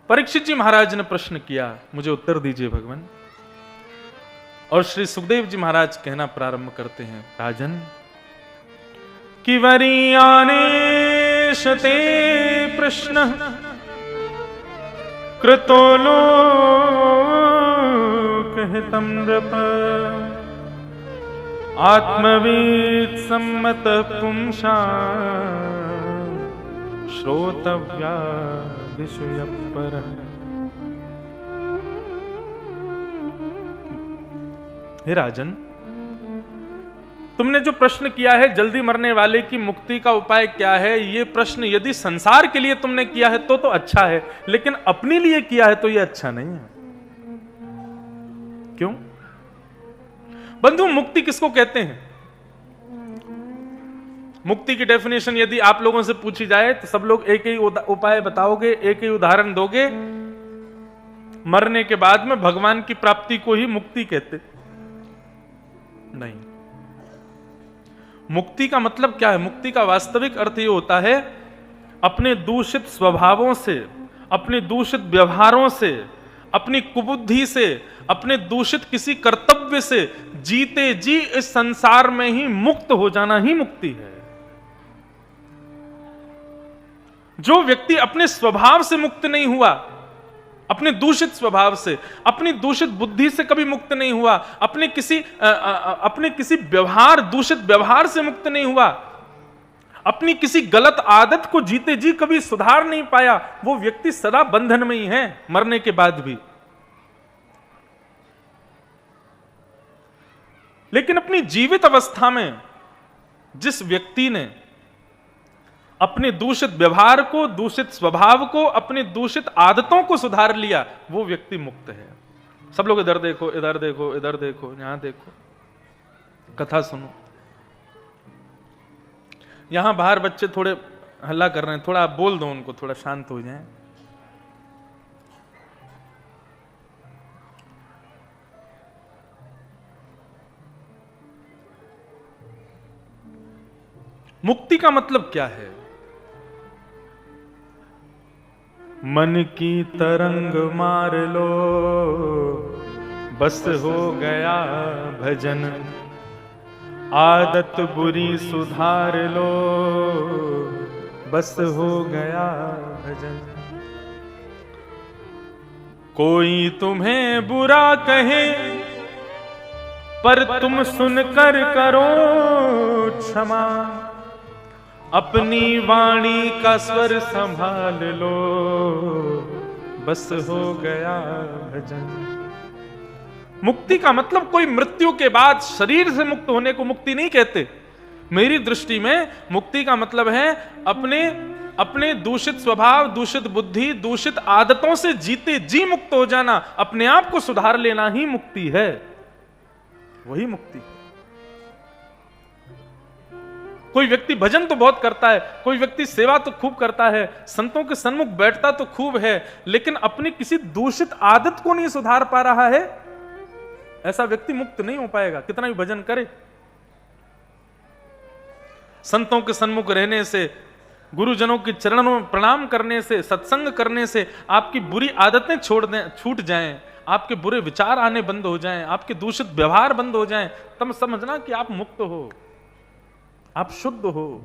परीक्षित जी महाराज ने प्रश्न किया, मुझे उत्तर दीजिए भगवान। और श्री सुखदेव जी महाराज कहना प्रारंभ करते हैं, राजन कि वरीयाने शते प्रश्न कृतो लोकहितं नृप आत्मवीत सम्मत पुंसा श्रोतव्या विषय पर। हे राजन, तुमने जो प्रश्न किया है जल्दी मरने वाले की मुक्ति का उपाय क्या है, ये प्रश्न यदि संसार के लिए तुमने किया है तो अच्छा है, लेकिन अपने लिए किया है तो ये अच्छा नहीं है। क्यों? बंधु, मुक्ति किसको कहते हैं? मुक्ति की डेफिनेशन यदि आप लोगों से पूछी जाए तो सब लोग एक ही उपाय बताओगे, एक ही उदाहरण दोगे। मरने के बाद में भगवान की प्राप्ति को ही मुक्ति कहते नहीं। मुक्ति का मतलब क्या है? मुक्ति का वास्तविक अर्थ ये होता है अपने दूषित स्वभावों से, अपने दूषित व्यवहारों से, अपनी कुबुद्धि से, अपने दूषित किसी कर्तव्य से जीते जी इस संसार में ही मुक्त हो जाना ही मुक्ति है। जो व्यक्ति अपने स्वभाव से मुक्त नहीं हुआ, अपने दूषित स्वभाव से, अपनी दूषित बुद्धि से कभी मुक्त नहीं हुआ, अपने किसी व्यवहार, दूषित व्यवहार से मुक्त नहीं हुआ, अपनी किसी गलत आदत को जीते जी कभी सुधार नहीं पाया, वो व्यक्ति सदा बंधन में ही है मरने के बाद भी। लेकिन अपनी जीवित अवस्था में जिस व्यक्ति ने अपने दूषित व्यवहार को, दूषित स्वभाव को, अपनी दूषित आदतों को सुधार लिया, वो व्यक्ति मुक्त है। सब लोग इधर देखो, इधर देखो, इधर देखो, यहां देखो, कथा सुनो। यहां बाहर बच्चे थोड़े हल्ला कर रहे हैं, थोड़ा आप बोल दो उनको, थोड़ा शांत हो जाएं। मुक्ति का मतलब क्या है? मन की तरंग मार लो, बस हो गया भजन, आदत बुरी सुधार लो, बस हो गया भजन। कोई तुम्हें बुरा कहे पर तुम सुनकर करो क्षमा, अपनी वाणी का स्वर संभाल लो, बस हो गया भजन। मुक्ति का मतलब कोई मृत्यु के बाद शरीर से मुक्त होने को मुक्ति नहीं कहते। मेरी दृष्टि में मुक्ति का मतलब है अपने दूषित स्वभाव, दूषित बुद्धि, दूषित आदतों से जीते जी मुक्त हो जाना, अपने आप को सुधार लेना ही मुक्ति है। वही मुक्ति। कोई व्यक्ति भजन तो बहुत करता है, कोई व्यक्ति सेवा तो खूब करता है, संतों के सन्मुख बैठता तो खूब है, लेकिन अपनी किसी दूषित आदत को नहीं सुधार पा रहा है, ऐसा व्यक्ति मुक्त नहीं हो पाएगा, कितना भी भजन करे। संतों के सन्मुख रहने से, गुरुजनों के चरणों में प्रणाम करने से, सत्संग करने से आपकी बुरी आदतें छूट जाएं, आपके बुरे विचार आने बंद हो जाएं, आपके दूषित व्यवहार बंद हो जाएं, तब समझना कि आप मुक्त हो, आप शुद्ध हो।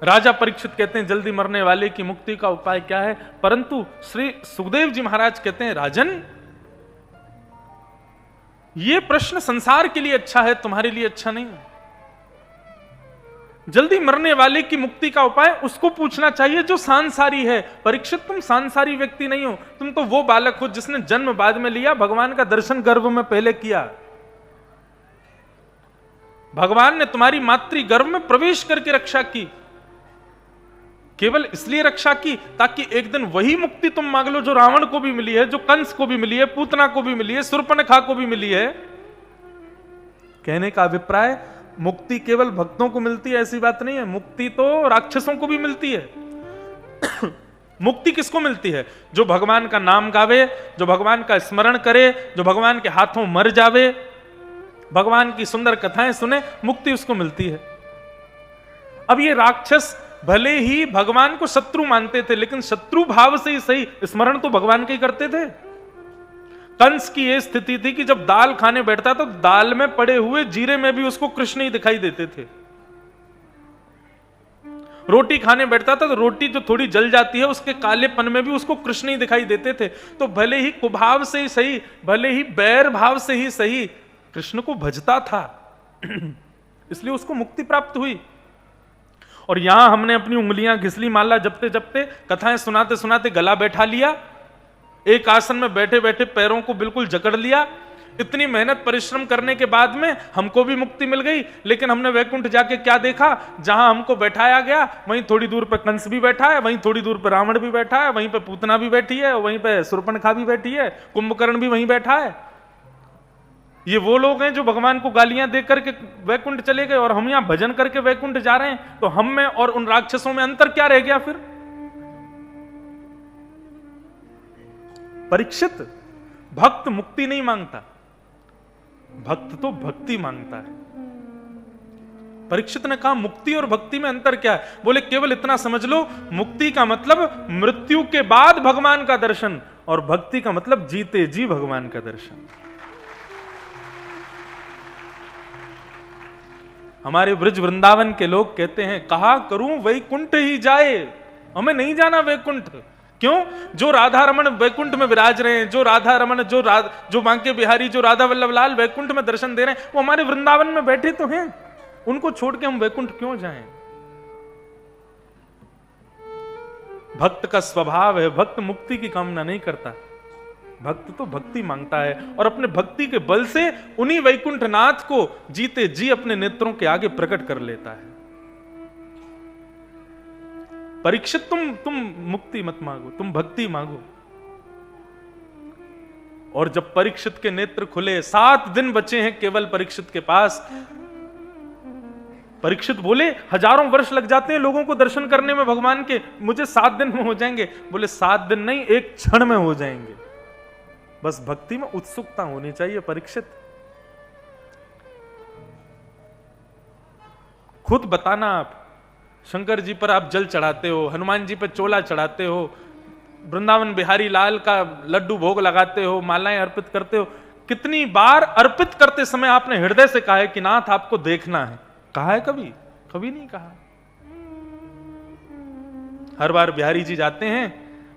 राजा परीक्षित कहते हैं जल्दी मरने वाले की मुक्ति का उपाय क्या है? परंतु श्री सुखदेव जी महाराज कहते हैं राजन, यह प्रश्न संसार के लिए अच्छा है, तुम्हारे लिए अच्छा नहीं है। जल्दी मरने वाले की मुक्ति का उपाय उसको पूछना चाहिए जो सांसारी है। परीक्षित, तुम सांसारी व्यक्ति नहीं हो, तुम तो वो बालक हो जिसने जन्म बाद में लिया, भगवान का दर्शन गर्भ में पहले किया। भगवान ने तुम्हारी मातृ गर्भ में प्रवेश करके रक्षा की, केवल इसलिए रक्षा की ताकि एक दिन वही मुक्ति तुम मांग लो जो रावण को भी मिली है, जो कंस को भी मिली है, पूतना को भी मिली है, शूर्पणखा को भी मिली है। कहने का अभिप्राय, मुक्ति केवल भक्तों को मिलती है ऐसी बात नहीं है, मुक्ति तो राक्षसों को भी मिलती है। मुक्ति किसको मिलती है? जो भगवान का नाम गावे, जो भगवान का स्मरण करे, जो भगवान के हाथों मर जावे, भगवान की सुंदर कथाएं सुने, मुक्ति उसको मिलती है। अब ये राक्षस भले ही भगवान को शत्रु मानते थे, लेकिन शत्रु भाव से ही सही स्मरण तो भगवान के ही करते थे। कंस की यह स्थिति थी कि जब दाल खाने बैठता तो दाल में पड़े हुए जीरे में भी उसको कृष्ण ही दिखाई देते थे। रोटी खाने बैठता था तो रोटी जो थोड़ी जल जाती है उसके कालेपन में भी उसको कृष्ण ही दिखाई देते थे। तो भले ही कुभाव से ही सही, भले ही बैर भाव से ही सही, कृष्ण को भजता था, इसलिए उसको मुक्ति प्राप्त हुई। और यहां हमने अपनी उंगलियां घिसली, माला जपते जपते, कथाएं सुनाते सुनाते गला बैठा लिया, एक आसन में बैठे बैठे पैरों को बिल्कुल जकड़ लिया, इतनी मेहनत परिश्रम करने के बाद में हमको भी मुक्ति मिल गई, लेकिन हमने वैकुंठ जाके क्या देखा? जहां हमको बैठाया गया वहीं थोड़ी दूर पर कंस भी बैठा है, वहीं थोड़ी दूर पर रावण भी बैठा है, वहीं पे पूतना भी बैठी है, वहीं पे शूर्पणखा भी बैठी है, कुंभकर्ण भी वहीं बैठा है। ये वो लोग हैं जो भगवान को गालियां दे करके वैकुंठ चले गए, और हम यहां भजन करके वैकुंठ जा रहे हैं। तो हम में और उन राक्षसों में अंतर क्या रह गया फिर? परीक्षित, भक्त मुक्ति नहीं मांगता, भक्त तो भक्ति मांगता है। परीक्षित ने कहा मुक्ति और भक्ति में अंतर क्या है? बोले केवल इतना समझ लो, मुक्ति का मतलब मृत्यु के बाद भगवान का दर्शन, और भक्ति का मतलब जीते जी भगवान का दर्शन। हमारे ब्रज वृंदावन के लोग कहते हैं, कहा करूं वैकुंठ ही जाए, हमें नहीं जाना वैकुंठ। क्यों? जो राधा रमन वैकुंठ में विराज रहे हैं, जो राधा रमन, जो बांके बिहारी, जो राधा वल्लभ लाल वैकुंठ में दर्शन दे रहे हैं, वो हमारे वृंदावन में बैठे तो हैं। उनको छोड़ के हम वैकुंठ क्यों जाएं? भक्त का स्वभाव है, भक्त मुक्ति की कामना नहीं करता, भक्त तो भक्ति मांगता है, और अपने भक्ति के बल से उन्हीं वैकुंठनाथ को जीते जी अपने नेत्रों के आगे प्रकट कर लेता है। परीक्षित, तुम मुक्ति मत मांगो, तुम भक्ति मांगो। और जब परीक्षित के नेत्र खुले, 7 दिन बचे हैं केवल परीक्षित के पास। परीक्षित बोले, हजारों वर्ष लग जाते हैं लोगों को दर्शन करने में भगवान के, मुझे 7 दिन में हो जाएंगे। बोले 7 दिन नहीं, 1 क्षण में हो जाएंगे। बस भक्ति में उत्सुकता होनी चाहिए। परीक्षित, खुद बताना, आप शंकर जी पर आप जल चढ़ाते हो, हनुमान जी पर चोला चढ़ाते हो, वृंदावन बिहारी लाल का लड्डू भोग लगाते हो, मालाएं अर्पित करते हो। कितनी बार अर्पित करते समय आपने हृदय से कहा है कि नाथ आपको देखना है? कहा है कभी? कभी नहीं कहा। हर बार बिहारी जी जाते हैं,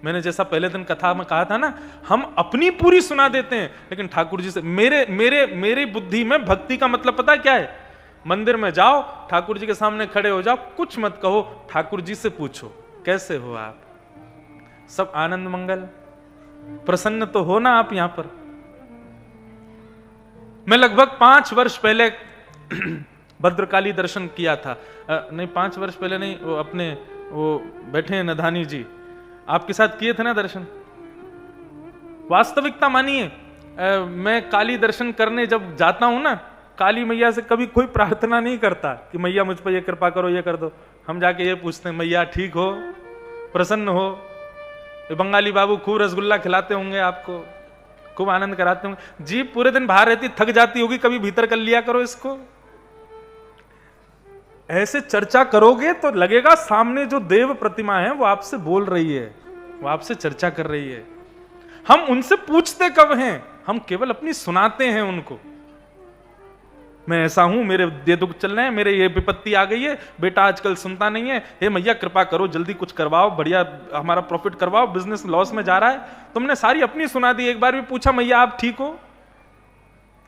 मैंने जैसा पहले दिन कथा में कहा था ना, हम अपनी पूरी सुना देते हैं, लेकिन ठाकुर जी से मेरी बुद्धि में भक्ति का मतलब पता है क्या है? मंदिर में जाओ, ठाकुर जी के सामने खड़े हो जाओ, कुछ मत कहो, ठाकुर जी से पूछो कैसे हो आप, सब आनंद मंगल, प्रसन्न तो हो ना आप यहां पर। मैं लगभग 5 वर्ष पहले भद्रकाली दर्शन किया था, नहीं 5 वर्ष पहले नहीं, वो अपने वो बैठे हैं नधानी जी, आपके साथ किए थे ना दर्शन। वास्तविकता मानिए, मैं काली दर्शन करने जब जाता हूं ना, काली मैया से कभी कोई प्रार्थना नहीं करता कि मैया मुझ पर ये कृपा करो, ये कर दो। हम जाके ये पूछते हैं, मैया ठीक हो, प्रसन्न हो। बंगाली बाबू खूब रसगुल्ला खिलाते होंगे आपको, खूब आनंद कराते होंगे। जीभ पूरे दिन बाहर रहती, थक जाती होगी, कभी भीतर कर लिया करो इसको। ऐसे चर्चा करोगे तो लगेगा सामने जो देव प्रतिमा है वो आपसे बोल रही है, वो आपसे चर्चा कर रही है। हम उनसे पूछते कब हैं? हम केवल अपनी सुनाते हैं उनको। मैं ऐसा हूं, मेरे ये दुख चल रहे हैं, मेरे ये विपत्ति आ गई है, बेटा आजकल सुनता नहीं है, हे मैया कृपा करो, जल्दी कुछ करवाओ, बढ़िया हमारा प्रॉफिट करवाओ, बिजनेस लॉस में जा रहा है। तुमने सारी अपनी सुना दी। एक बार भी पूछा मैया आप ठीक हो?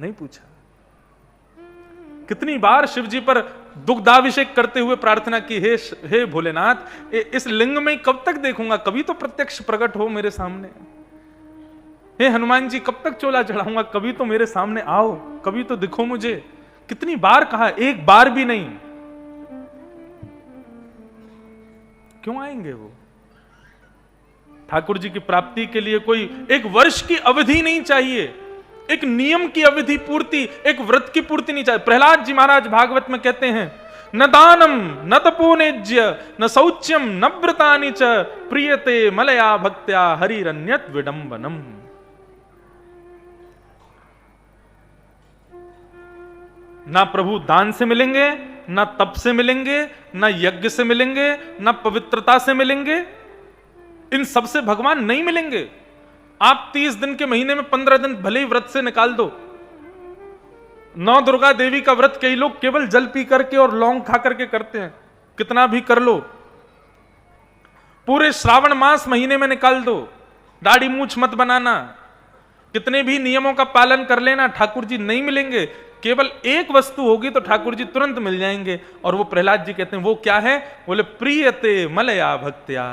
नहीं पूछा। कितनी बार शिव जी पर दुग्धाभिषेक करते हुए प्रार्थना की, हे भोलेनाथ, इस लिंग में कब तक देखूंगा, कभी तो प्रत्यक्ष प्रकट हो मेरे सामने। हे हनुमान जी, कब तक चोला चढ़ाऊंगा, कभी तो मेरे सामने आओ, कभी तो दिखो मुझे। कितनी बार कहा, एक बार भी नहीं। क्यों आएंगे वो? ठाकुर जी की प्राप्ति के लिए कोई 1 वर्ष की अवधि नहीं चाहिए, एक नियम की अवधि पूर्ति, एक व्रत की पूर्ति नहीं चाहिए। प्रहलाद जी महाराज भागवत में कहते हैं, न दानम न तपोनेज्य न शौच्यम न व्रतानि च प्रियते मलया भक्त्या हरिरन्यत विडंबनम। ना प्रभु दान से मिलेंगे, ना तप से मिलेंगे, ना यज्ञ से मिलेंगे, ना पवित्रता से मिलेंगे, इन सब से भगवान नहीं मिलेंगे। आप 30 दिन के महीने में 15 दिन भले ही व्रत से निकाल दो। 9 दुर्गा देवी का व्रत कई लोग केवल जल पी करके और लौंग खा करके करते हैं, कितना भी कर लो। पूरे श्रावण मास महीने में निकाल दो, दाढ़ी मूछ मत बनाना, कितने भी नियमों का पालन कर लेना, ठाकुर जी नहीं मिलेंगे। केवल एक वस्तु होगी तो ठाकुर जी तुरंत मिल जाएंगे, और वो प्रहलाद जी कहते हैं वो क्या है? बोले प्रियते मलया भक्त्या।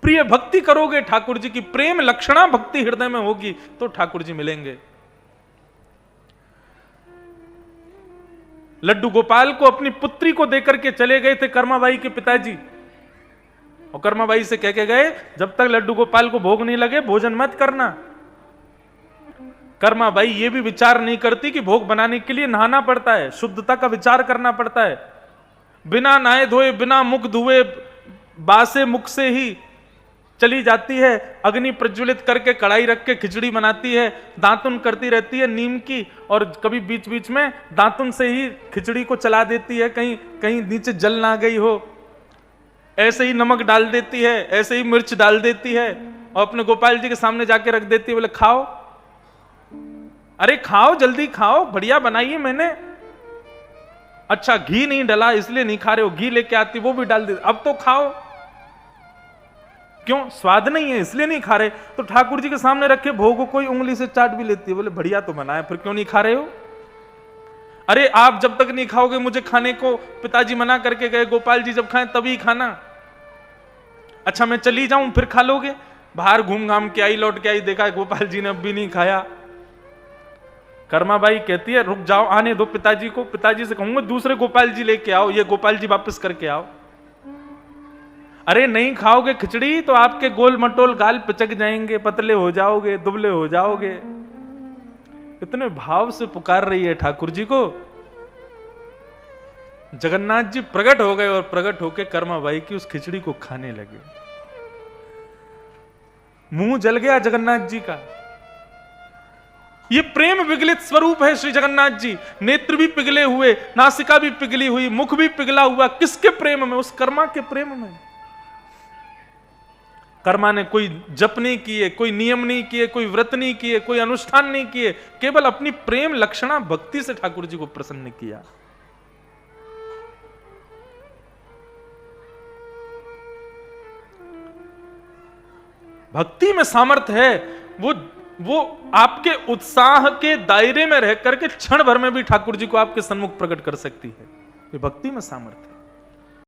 प्रिय भक्ति करोगे ठाकुर जी की, प्रेम लक्षणा भक्ति हृदय में होगी तो ठाकुर जी मिलेंगे। लड्डू गोपाल को अपनी पुत्री को देकर के चले गए थे कर्माबाई के पिताजी, और कर्माबाई से कह के गए जब तक लड्डू गोपाल को भोग नहीं लगे भोजन मत करना। कर्माबाई ये भी विचार नहीं करती कि भोग बनाने के लिए नहाना पड़ता है, शुद्धता का विचार करना पड़ता है। बिना नहाए धोए, बिना मुख धुए, बासे मुख से ही चली जाती है, अग्नि प्रज्वलित करके कढ़ाई रख के खिचड़ी बनाती है, दातुन करती रहती है नीम की, और कभी बीच बीच में दातुन से ही खिचड़ी को चला देती है, कहीं कहीं नीचे जल ना गई हो, ऐसे ही नमक डाल देती है, ऐसे ही मिर्च डाल देती है, और अपने गोपाल जी के सामने जाके रख देती है, बोले खाओ, अरे खाओ जल्दी खाओ, बढ़िया बनाइए मैंने। अच्छा घी नहीं डला इसलिए नहीं खा रहे हो, घी लेके आती वो भी डाल देती, अब तो खाओ। क्यों? स्वाद नहीं है इसलिए नहीं खा रहे। तो ठाकुर जी के सामने रखे भोग को कोई उंगली से चाट भी लेती है, बोले बढ़िया तो बनाया, फिर क्यों नहीं खा रहे हो? अरे आप जब तक नहीं खाओगे मुझे खाने को पिताजी मना करके गए, गोपाल जी जब खाएं तभी खाना। अच्छा मैं चली जाऊं फिर खा लोगे? बाहर घूम घाम के आई, लौट के आई, देखा गोपाल जी ने अब भी नहीं खाया। कर्माबाई कहती है रुक जाओ, आने दो पिताजी को, पिताजी से कहूंगा दूसरे गोपाल जी लेके आओ, ये गोपाल जी वापस करके आओ। अरे नहीं खाओगे खिचड़ी तो आपके गोल मटोल गाल पिचक जाएंगे, पतले हो जाओगे, दुबले हो जाओगे। इतने भाव से पुकार रही है ठाकुर जी को। जगन्नाथ जी प्रकट हो गए और प्रकट होकर कर्माबाई की उस खिचड़ी को खाने लगे। मुंह जल गया जगन्नाथ जी का। ये प्रेम विगलित स्वरूप है श्री जगन्नाथ जी। नेत्र भी पिघले हुए, नासिका भी पिघली हुई, मुख भी पिघला हुआ, किसके प्रेम में? उस कर्मा के प्रेम में। कर्मा ने कोई जप नहीं किए, कोई नियम नहीं किए, कोई व्रत नहीं किए, कोई अनुष्ठान नहीं किए, केवल अपनी प्रेम लक्षणा भक्ति से ठाकुर जी को प्रसन्न किया। भक्ति में सामर्थ्य है, वो आपके उत्साह के दायरे में रह करके क्षण भर में भी ठाकुर जी को आपके सन्मुख प्रकट कर सकती है। ये भक्ति में सामर्थ्य है।